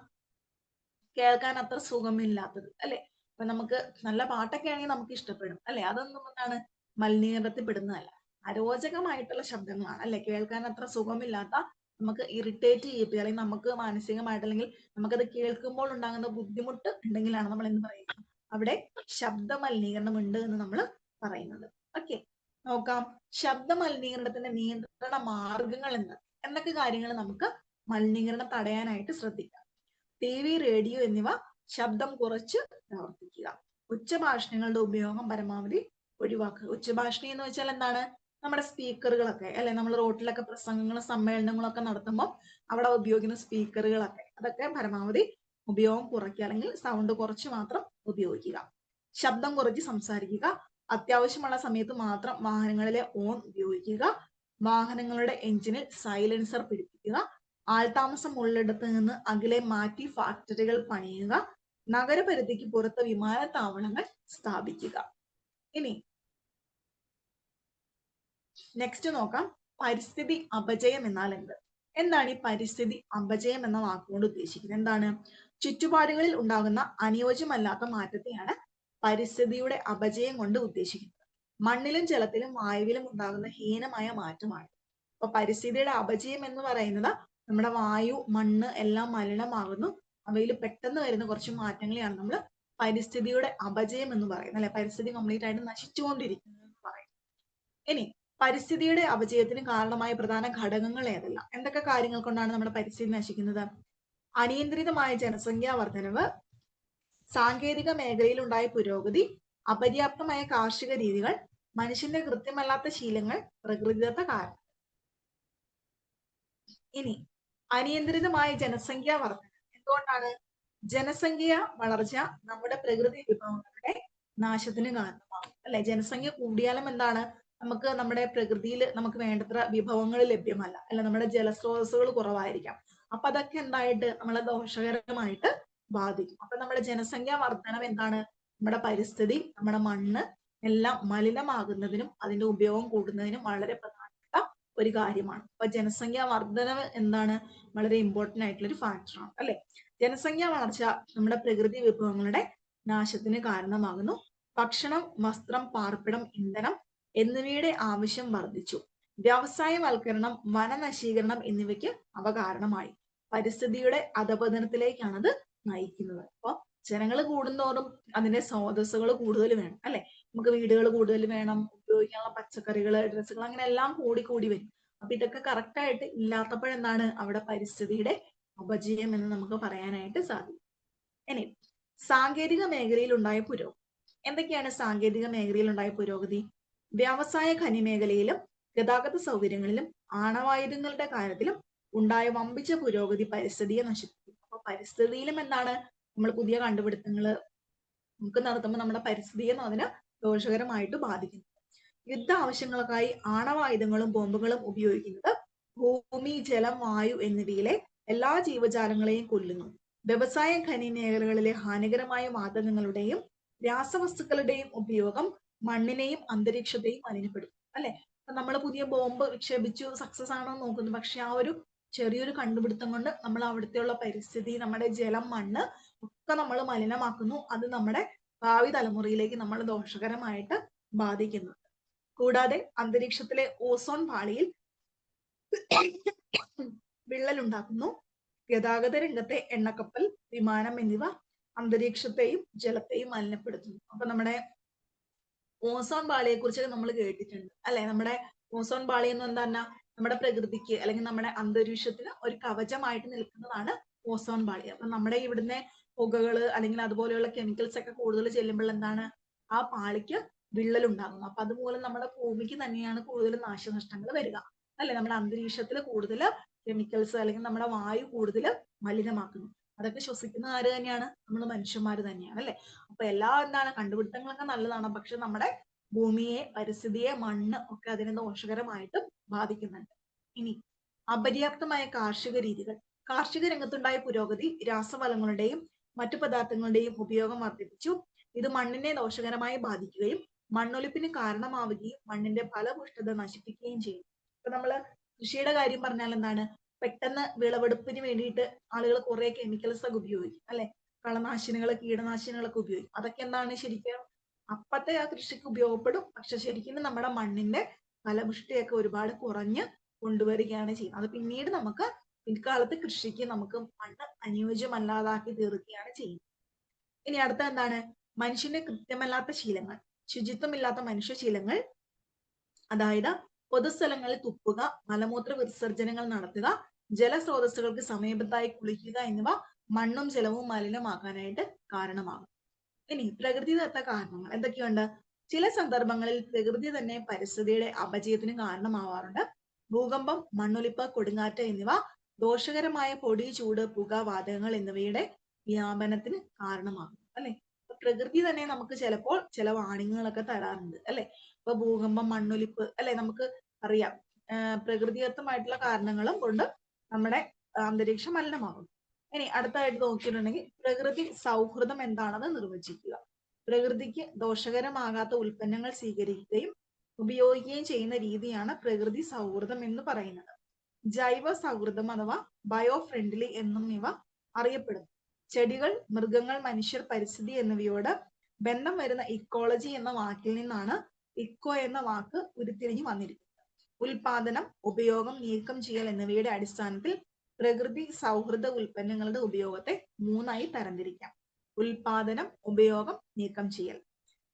കേൾക്കാൻ അത്ര സുഖമില്ലാത്തത്, അല്ലെ? അപ്പൊ നമുക്ക് നല്ല പാട്ടൊക്കെ ആണെങ്കിൽ നമുക്ക് ഇഷ്ടപ്പെടും, അല്ലെ? അതൊന്നും എന്താണ്? മലിനീകരണത്തിൽ പെടുന്നതല്ല. അരോചകമായിട്ടുള്ള ശബ്ദങ്ങളാണ്, അല്ലെ? കേൾക്കാൻ അത്ര സുഖമില്ലാത്ത, നമുക്ക് ഇറിറ്റേറ്റ് ചെയ്യിപ്പിക്കുക, അല്ലെങ്കിൽ നമുക്ക് മാനസികമായിട്ട്, അല്ലെങ്കിൽ നമുക്കത് കേൾക്കുമ്പോൾ ഉണ്ടാകുന്ന ബുദ്ധിമുട്ട് ഉണ്ടെങ്കിലാണ് നമ്മൾ എന്ത് പറയുന്നത്? അവിടെ ശബ്ദ മലിനീകരണം ഉണ്ട് എന്ന് നമ്മൾ പറയുന്നത്. ഓക്കെ, നോക്കാം. ശബ്ദ മലിനീകരണത്തിന്റെ നിയന്ത്രണ മാർഗങ്ങൾ എന്തൊക്കെ കാര്യങ്ങൾ നമുക്ക് മലിനീകരണം തടയാനായിട്ട് ശ്രദ്ധിക്കാം? TV, റേഡിയോ എന്നിവ ശബ്ദം കുറച്ച് പ്രവർത്തിക്കുക. ഉച്ചഭാഷണങ്ങളുടെ ഉപയോഗം പരമാവധി ഒഴിവാക്കുക. ഉച്ചഭാഷണി എന്ന് വെച്ചാൽ എന്താണ്? നമ്മുടെ സ്പീക്കറുകളൊക്കെ, അല്ലെ? നമ്മൾ റോട്ടിലൊക്കെ പ്രസംഗങ്ങളും സമ്മേളനങ്ങളും ഒക്കെ നടത്തുമ്പോൾ അവിടെ ഉപയോഗിക്കുന്ന സ്പീക്കറുകളൊക്കെ, അതൊക്കെ പരമാവധി ഉപയോഗം കുറയ്ക്കുക, അല്ലെങ്കിൽ സൗണ്ട് കുറച്ച് മാത്രം ഉപയോഗിക്കുക. ശബ്ദം കുറച്ച് സംസാരിക്കുക. അത്യാവശ്യമുള്ള സമയത്ത് മാത്രം വാഹനങ്ങളിലെ ഓൺ ഉപയോഗിക്കുക. വാഹനങ്ങളുടെ എഞ്ചിനിൽ സൈലൻസർ പിടിപ്പിക്കുക. ആൾതാമസം ഉള്ളിടത്ത് നിന്ന് അകലെ മാറ്റി ഫാക്ടറികൾ പണിയുക. നഗരപരിധിക്ക് പുറത്ത് വിമാനത്താവളങ്ങൾ സ്ഥാപിക്കുക. ഇനി നെക്സ്റ്റ് നോക്കാം, പരിസ്ഥിതി അപചയം എന്നാൽ എന്ത്? എന്താണ് ഈ പരിസ്ഥിതി അപചയം എന്ന വാക്കുകൊണ്ട് ഉദ്ദേശിക്കുന്നത്? എന്താണ്? ചുറ്റുപാടുകളിൽ ഉണ്ടാകുന്ന അനുയോജ്യമല്ലാത്ത മാറ്റത്തെയാണ് പരിസ്ഥിതിയുടെ അപചയം കൊണ്ട് ഉദ്ദേശിക്കുന്നത്. മണ്ണിലും ജലത്തിലും വായുവിലും ഉണ്ടാകുന്ന ഹീനമായ മാറ്റമാണ്. അപ്പൊ പരിസ്ഥിതിയുടെ അപചയം എന്ന് പറയുന്നത് നമ്മുടെ വായു, മണ്ണ് എല്ലാം മലിനമാകുന്നു. അവയിൽ പെട്ടെന്ന് വരുന്ന കുറച്ച് മാറ്റങ്ങളെയാണ് നമ്മൾ പരിസ്ഥിതിയുടെ അപചയം എന്ന് പറയുന്നത്, അല്ലെ? പരിസ്ഥിതി കംപ്ലീറ്റ് ആയിട്ട് നശിച്ചുകൊണ്ടിരിക്കുന്നു എന്ന് പറയും. ഇനി പരിസ്ഥിതിയുടെ അപചയത്തിന് കാരണമായ പ്രധാന ഘടകങ്ങൾ ഏതെല്ലാം? എന്തൊക്കെ കാര്യങ്ങൾ കൊണ്ടാണ് നമ്മുടെ പരിസ്ഥിതി നശിക്കുന്നത്? അനിയന്ത്രിതമായ ജനസംഖ്യാ വർധനവ്, സാങ്കേതിക മേഖലയിൽ ഉണ്ടായ പുരോഗതി, അപര്യാപ്തമായ കാർഷിക രീതികൾ, മനുഷ്യന്റെ കൃത്യമല്ലാത്ത ശീലങ്ങൾ, പ്രകൃതിദത്ത കാരണം. ഇനി അനിയന്ത്രിതമായ ജനസംഖ്യാ വർധന എന്തുകൊണ്ടാണ്? ജനസംഖ്യ വളർച്ച നമ്മുടെ പ്രകൃതി വിഭവങ്ങളുടെ നാശത്തിന് കാരണമാകും, അല്ലെ? ജനസംഖ്യ കൂടിയാലും എന്താണ്? നമുക്ക് നമ്മുടെ പ്രകൃതിയിൽ നമുക്ക് വേണ്ടത്ര വിഭവങ്ങൾ ലഭ്യമല്ല, അല്ലെ? നമ്മുടെ ജലസ്രോതസ്സുകൾ കുറവായിരിക്കാം. അപ്പൊ അതൊക്കെ എന്തായിട്ട് നമ്മളെ ദോഷകരമായിട്ട് ബാധിക്കും. അപ്പൊ നമ്മുടെ ജനസംഖ്യാ വർധനം എന്താണ്? നമ്മുടെ പരിസ്ഥിതി, നമ്മുടെ മണ്ണ് എല്ലാം മലിനമാകുന്നതിനും അതിന്റെ ഉപയോഗം കൂടുന്നതിനും വളരെ പ്രധാനപ്പെട്ട ഒരു കാര്യമാണ്. അപ്പൊ ജനസംഖ്യാ വർധനവ് എന്താണ്? വളരെ ഇമ്പോർട്ടന്റ് ആയിട്ടുള്ള ഒരു ഫാക്ടറാണ്, അല്ലെ? ജനസംഖ്യാ വളർച്ച നമ്മുടെ പ്രകൃതി വിഭവങ്ങളുടെ നാശത്തിന് കാരണമാകുന്നു. ഭക്ഷണം, വസ്ത്രം, പാർപ്പിടം, ഇന്ധനം എന്നിവയുടെ ആവശ്യം വർദ്ധിച്ചു. വ്യവസായവൽക്കരണം, വനനശീകരണം എന്നിവയ്ക്ക് അവ കാരണമായി. പരിസ്ഥിതിയുടെ അധപതനത്തിലേക്കാണത് നയിക്കുന്നത്. അപ്പൊ ജനങ്ങൾ കൂടുന്തോറും അതിന്റെ സ്രോതസ്സുകൾ കൂടുതൽ വേണം, അല്ലെ? നമുക്ക് വീടുകൾ കൂടുതൽ വേണം, ഉപയോഗിക്കാനുള്ള പച്ചക്കറികൾ, ഡ്രസ്സുകൾ, അങ്ങനെ എല്ലാം കൂടി വരും. അപ്പൊ ഇതൊക്കെ കറക്റ്റ് ആയിട്ട് ഇല്ലാത്തപ്പോഴെന്താണ് അവിടെ പരിസ്ഥിതിയുടെ അപചയം എന്ന് നമുക്ക് പറയാനായിട്ട് സാധിക്കും. ഇനി സാങ്കേതിക മേഖലയിൽ ഉണ്ടായ പുരോഗതി. എന്തൊക്കെയാണ് സാങ്കേതിക മേഖലയിൽ ഉണ്ടായ പുരോഗതി? വ്യവസായ ഖനി മേഖലയിലും ഗതാഗത സൗകര്യങ്ങളിലും ആണവായുധങ്ങളുടെ കാര്യത്തിലും ഉണ്ടായ വമ്പിച്ച പുരോഗതി പരിസ്ഥിതിയെ നശിപ്പിക്കും. അപ്പൊ പരിസ്ഥിതിയിലും എന്താണ്? നമ്മൾ പുതിയ കണ്ടുപിടുത്തങ്ങൾ നമുക്ക് നടത്തുമ്പോൾ നമ്മുടെ പരിസ്ഥിതിയെ അതിന് ദോഷകരമായിട്ട് ബാധിക്കുന്നു. യുദ്ധ ആവശ്യങ്ങൾക്കായി ആണവായുധങ്ങളും ബോംബുകളും ഉപയോഗിക്കുന്നത് ഭൂമി, ജലം, വായു എന്നിവയിലെ എല്ലാ ജീവജാലങ്ങളെയും കൊല്ലുന്നു. വ്യവസായ ഖനി മേഖലകളിലെ ഹാനികരമായ വാതകങ്ങളുടെയും രാസവസ്തുക്കളുടെയും ഉപയോഗം മണ്ണിനെയും അന്തരീക്ഷത്തെയും മലിനപ്പെടുത്തും, അല്ലെ? നമ്മൾ പുതിയ ബോംബ് വിക്ഷേപിച്ചു സക്സസ് ആണോ നോക്കുന്നു, പക്ഷെ ആ ഒരു ചെറിയൊരു കണ്ടുപിടുത്തം കൊണ്ട് നമ്മൾ അവിടുത്തെയുള്ള പരിസ്ഥിതി, നമ്മുടെ ജലം, മണ്ണ് ഒക്കെ നമ്മൾ മലിനമാക്കുന്നു. അത് നമ്മുടെ ഭാവി തലമുറയിലേക്ക് നമ്മൾ ദോഷകരമായിട്ട് ബാധിക്കുന്നു. കൂടാതെ അന്തരീക്ഷത്തിലെ ഓസോൺ പാളിയിൽ വിള്ളലുണ്ടാക്കുന്നു. ഗതാഗത രംഗത്തെ എണ്ണക്കപ്പൽ, വിമാനം എന്നിവ അന്തരീക്ഷത്തെയും ജലത്തെയും മലിനപ്പെടുത്തുന്നു. അപ്പൊ നമ്മുടെ ഓസോൺ പാളിയെ കുറിച്ച് നമ്മൾ കേട്ടിട്ടുണ്ട് അല്ലെ? നമ്മുടെ ഓസോൺ പാളി എന്ന് എന്താ നമ്മുടെ പ്രകൃതിക്ക് അല്ലെങ്കിൽ നമ്മുടെ അന്തരീക്ഷത്തിന് ഒരു കവചമായിട്ട് നിൽക്കുന്നതാണ് ഓസോൺ പാളി. അപ്പൊ നമ്മുടെ ഇവിടുന്ന് പുകകള് അല്ലെങ്കിൽ അതുപോലെയുള്ള കെമിക്കൽസ് ഒക്കെ കൂടുതൽ ചെല്ലുമ്പോൾ എന്താണ്, ആ പാളിക്ക് വിള്ളലുണ്ടാകുന്നു. അപ്പൊ അതുമൂലം നമ്മുടെ ഭൂമിക്ക് തന്നെയാണ് കൂടുതൽ നാശനഷ്ടങ്ങൾ വരിക അല്ലെ? നമ്മുടെ അന്തരീക്ഷത്തിൽ കൂടുതൽ കെമിക്കൽസ് അല്ലെങ്കിൽ നമ്മുടെ വായു കൂടുതൽ മലിനമാക്കുന്നു. അതൊക്കെ ശ്വസിക്കുന്ന ആര് തന്നെയാണ്? നമ്മൾ മനുഷ്യന്മാർ തന്നെയാണ് അല്ലെ? അപ്പൊ എല്ലാ കണ്ടുപിടുത്തങ്ങളൊക്കെ നല്ലതാണ്, പക്ഷെ നമ്മുടെ ഭൂമിയെ, പരിസ്ഥിതിയെ, മണ്ണ് ഒക്കെ അതിനെ ദോഷകരമായിട്ടും ബാധിക്കുന്നുണ്ട്. ഇനി അപര്യാപ്തമായ കാർഷിക രീതികൾ. കാർഷിക രംഗത്തുണ്ടായ പുരോഗതി രാസവളങ്ങളുടെയും മറ്റു പദാർത്ഥങ്ങളുടെയും ഉപയോഗം വർദ്ധിപ്പിച്ചു. ഇത് മണ്ണിനെ ദോഷകരമായി ബാധിക്കുകയും മണ്ണൊലിപ്പിന് കാരണമാവുകയും മണ്ണിന്റെ ഫലപുഷ്ടത നശിപ്പിക്കുകയും ചെയ്യും. ഇപ്പൊ നമ്മള് കൃഷിയുടെ കാര്യം പറഞ്ഞാൽ എന്താണ്, പെട്ടെന്ന് വിളവെടുപ്പിന് വേണ്ടിയിട്ട് ആളുകൾ കുറെ കെമിക്കൽസ് ഒക്കെ ഉപയോഗിക്കും അല്ലെ? കളനാശിനികൾ, കീടനാശിനികളൊക്കെ ഉപയോഗിക്കും. അതൊക്കെ എന്താണ്, ശരിക്കും അപ്പത്തെ ആ കൃഷിക്ക് ഉപയോഗപ്പെടും, പക്ഷെ ശരിക്കും നമ്മുടെ മണ്ണിന്റെ ഫലപുഷ്ടിയൊക്കെ ഒരുപാട് കുറഞ്ഞ് കൊണ്ടുവരികയാണ് ചെയ്യുന്നത്. അത് പിന്നീട് നമുക്ക് പിൽക്കാലത്ത് കൃഷിക്ക് നമുക്ക് മണ്ണ് അനുയോജ്യമല്ലാതാക്കി തീർക്കുകയാണ് ചെയ്യുന്നത്. ഇനി അടുത്ത എന്താണ്, മനുഷ്യന്റെ കൃത്യമല്ലാത്ത ശീലങ്ങൾ. ശുചിത്വമില്ലാത്ത മനുഷ്യശീലങ്ങൾ, അതായത് പൊതുസ്ഥലങ്ങളിൽ തുപ്പുക, മലമൂത്ര വിസർജനങ്ങൾ നടത്തുക, ജലസ്രോതസ്സുകൾക്ക് സമീപത്തായി കുളിക്കുക എന്നിവ മണ്ണും ജലവും മലിനമാക്കാനായിട്ട് കാരണമാകും. ഇനി പ്രകൃതിദത്ത കാരണങ്ങൾ എന്തൊക്കെയുണ്ട്? ചില സന്ദർഭങ്ങളിൽ പ്രകൃതി തന്നെ പരിസ്ഥിതിയുടെ അപജയത്തിന് കാരണമാവാറുണ്ട്. ഭൂകമ്പം, മണ്ണൊലിപ്പ്, കൊടുങ്കാറ്റ് എന്നിവ ദോഷകരമായ പൊടി, ചൂട്, പുക, വാതകങ്ങൾ എന്നിവയുടെ വ്യാപനത്തിന് കാരണമാകും അല്ലെ? പ്രകൃതി തന്നെ നമുക്ക് ചിലപ്പോൾ ചില വാണിങ്ങുകളൊക്കെ തരാറുണ്ട് അല്ലെ? ഇപ്പൊ ഭൂകമ്പം, മണ്ണൊലിപ്പ് അല്ലെ, നമുക്ക് അറിയാം പ്രകൃതിദത്തമായിട്ടുള്ള കാരണങ്ങളും കൊണ്ട് നമ്മുടെ അന്തരീക്ഷം മലിനമാകും. ഇനി അടുത്തായിട്ട് നോക്കിയിട്ടുണ്ടെങ്കിൽ പ്രകൃതി സൗഹൃദം എന്താണെന്ന് നിർവചിക്കുക. പ്രകൃതിക്ക് ദോഷകരമാകാത്ത ഉൽപ്പന്നങ്ങൾ സ്വീകരിക്കുകയും ഉപയോഗിക്കുകയും ചെയ്യുന്ന രീതിയാണ് പ്രകൃതി സൗഹൃദം എന്ന് പറയുന്നത്. ജൈവ സൗഹൃദം അഥവാ ബയോ ഫ്രണ്ട്ലി എന്നും ഇവ അറിയപ്പെടുന്നു. ചെടികൾ, മൃഗങ്ങൾ, മനുഷ്യർ, പരിസ്ഥിതി എന്നിവയോട് ബന്ധം വരുന്ന ഇക്കോളജി എന്ന വാക്കിൽ നിന്നാണ് ഇക്കോ എന്ന വാക്ക് ഉരുത്തിരിഞ്ഞു വന്നിരിക്കുന്നത്. ഉൽപാദനം, ഉപയോഗം, നീക്കം ചെയ്യൽ എന്നിവയുടെ അടിസ്ഥാനത്തിൽ പ്രകൃതി സൗഹൃദ ഉൽപ്പന്നങ്ങളുടെ ഉപയോഗത്തെ മൂന്നായി തരംതിരിക്കാം. ഉൽപാദനം, ഉപയോഗം, നീക്കം ചെയ്യൽ.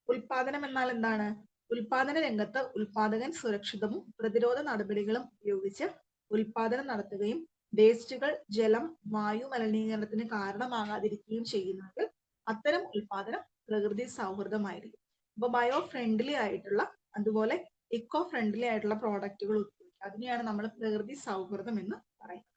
ഉൽപാദനം എന്നാൽ എന്താണ്? ഉൽപാദന രംഗത്ത് ഉൽപാദകൻ സുരക്ഷിതവും പ്രതിരോധ നടപടികളും ഉപയോഗിച്ച് ഉൽപാദനം നടത്തുകയും വേസ്റ്റുകൾ, ജലം, വായു മലിനീകരണത്തിന് കാരണമാകാതിരിക്കുകയും ചെയ്യുന്നത് അത്തരം ഉൽപാദനം പ്രകൃതി സൗഹൃദമായിരിക്കും. അപ്പൊ ബയോ ഫ്രണ്ട്ലി ആയിട്ടുള്ള അതുപോലെ ഇക്കോ ഫ്രണ്ട്ലി ആയിട്ടുള്ള പ്രോഡക്റ്റുകൾ ഉപയോഗിക്കുക, അതിനെയാണ് നമ്മൾ പ്രകൃതി സൗഹൃദം എന്ന് പറയുന്നത്.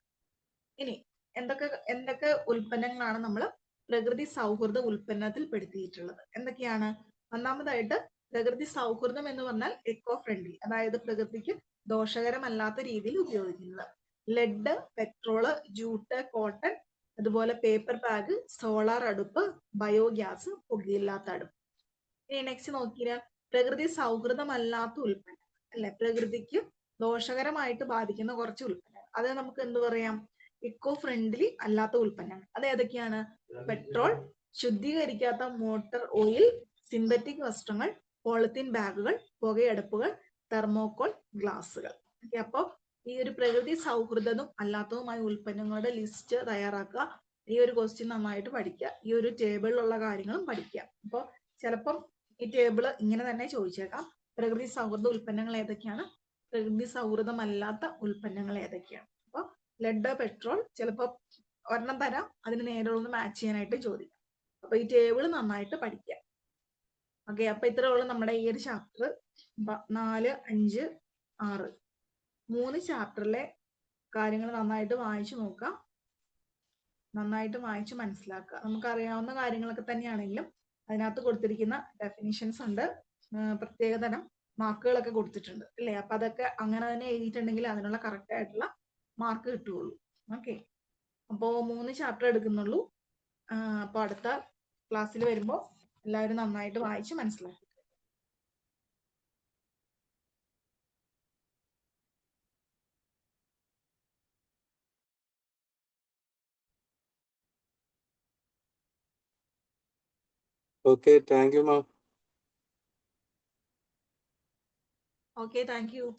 ഇനി എന്തൊക്കെ ഉൽപ്പന്നങ്ങളാണ് നമ്മൾ പ്രകൃതി സൗഹൃദ ഉൽപ്പന്നത്തിൽ പെടുത്തിയിട്ടുള്ളത്? എന്തൊക്കെയാണ്? ഒന്നാമതായിട്ട് പ്രകൃതി സൗഹൃദം എന്ന് പറഞ്ഞാൽ എക്കോ ഫ്രണ്ട്ലി, അതായത് പ്രകൃതിക്ക് ദോഷകരമല്ലാത്ത രീതിയിൽ ഉപയോഗിക്കുന്നത്. ലെഡ്, പെട്രോള്, ജൂട്ട്, കോട്ടൺ, അതുപോലെ പേപ്പർ ബാഗ്, സോളാർ അടുപ്പ്, ബയോഗ്യാസ്, പുകയില്ലാത്ത അടുപ്പ്. ഇനി നെക്സ്റ്റ് നോക്കിയാൽ പ്രകൃതി സൗഹൃദമല്ലാത്ത ഉൽപ്പന്നം അല്ലെ, പ്രകൃതിക്ക് ദോഷകരമായിട്ട് ബാധിക്കുന്ന കുറച്ച് ഉൽപ്പന്നങ്ങൾ, അത് നമുക്ക് എന്ത് പറയാം? ഇക്കോ ഫ്രണ്ട്ലി അല്ലാത്ത ഉൽപ്പന്നങ്ങൾ. അത് ഏതൊക്കെയാണ്? പെട്രോൾ, ശുദ്ധീകരിക്കാത്ത മോട്ടോർ ഓയിൽ, സിന്തറ്റിക് വസ്ത്രങ്ങൾ, പോളിത്തീൻ ബാഗുകൾ, പുകയടുപ്പുകൾ, തെർമോകോൾ, ഗ്ലാസുകൾ. ഓക്കെ, അപ്പോൾ ഈ ഒരു പ്രകൃതി സൗഹൃദവും അല്ലാത്തതുമായ ഉൽപ്പന്നങ്ങളുടെ ലിസ്റ്റ് തയ്യാറാക്കുക. ഈ ഒരു ക്വസ്റ്റ്യൻ നന്നായിട്ട് പഠിക്കുക. ഈ ഒരു ടേബിളിലുള്ള കാര്യങ്ങളും പഠിക്കുക. അപ്പോൾ ചിലപ്പം ഈ ടേബിള് ഇങ്ങനെ തന്നെ ചോദിച്ചേക്കാം. പ്രകൃതി സൗഹൃദ ഉൽപ്പന്നങ്ങൾ ഏതൊക്കെയാണ്, പ്രകൃതി സൗഹൃദമല്ലാത്ത ഉൽപ്പന്നങ്ങൾ ഏതൊക്കെയാണ്. അപ്പോൾ ലെഡ്, പെട്രോൾ ചിലപ്പോൾ ഒരെണ്ണം തരാം, അതിന് നേരെയുള്ള മാച്ച് ചെയ്യാനായിട്ട് ചോദിക്കാം. അപ്പൊ ഈ ടേബിൾ നന്നായിട്ട് പഠിക്കുക. ഓക്കെ, അപ്പൊ ഇത്രയേ ഉള്ളൂ നമ്മുടെ ഈ ഒരു ചാപ്റ്റർ 4, 5, 6 3 ചാപ്റ്ററിലെ കാര്യങ്ങൾ നന്നായിട്ട് വായിച്ചു നോക്കുക, നന്നായിട്ട് വായിച്ച് മനസ്സിലാക്കുക. നമുക്കറിയാവുന്ന കാര്യങ്ങളൊക്കെ തന്നെയാണെങ്കിലും അതിനകത്ത് കൊടുത്തിരിക്കുന്ന ഡെഫിനിഷൻസ് ഉണ്ട്, പ്രത്യേകതരം മാർക്കുകളൊക്കെ കൊടുത്തിട്ടുണ്ട് അല്ലേ? അപ്പൊ അതൊക്കെ അങ്ങനെ തന്നെ എഴുതിയിട്ടുണ്ടെങ്കിൽ അതിനുള്ള കറക്റ്റ് ആയിട്ടുള്ള മാർക്ക് കിട്ടുകയുള്ളൂ. ഓക്കെ, അപ്പോൾ 3 ചാപ്റ്റർ എടുക്കുന്നുള്ളൂ. അപ്പോൾ അടുത്ത ക്ലാസ്സിൽ വരുമ്പോൾ എല്ലാവരും നന്നായിട്ട് വായിച്ച് മനസ്സിലാക്കുക. Okay, thank you, ma'am. Okay, thank you.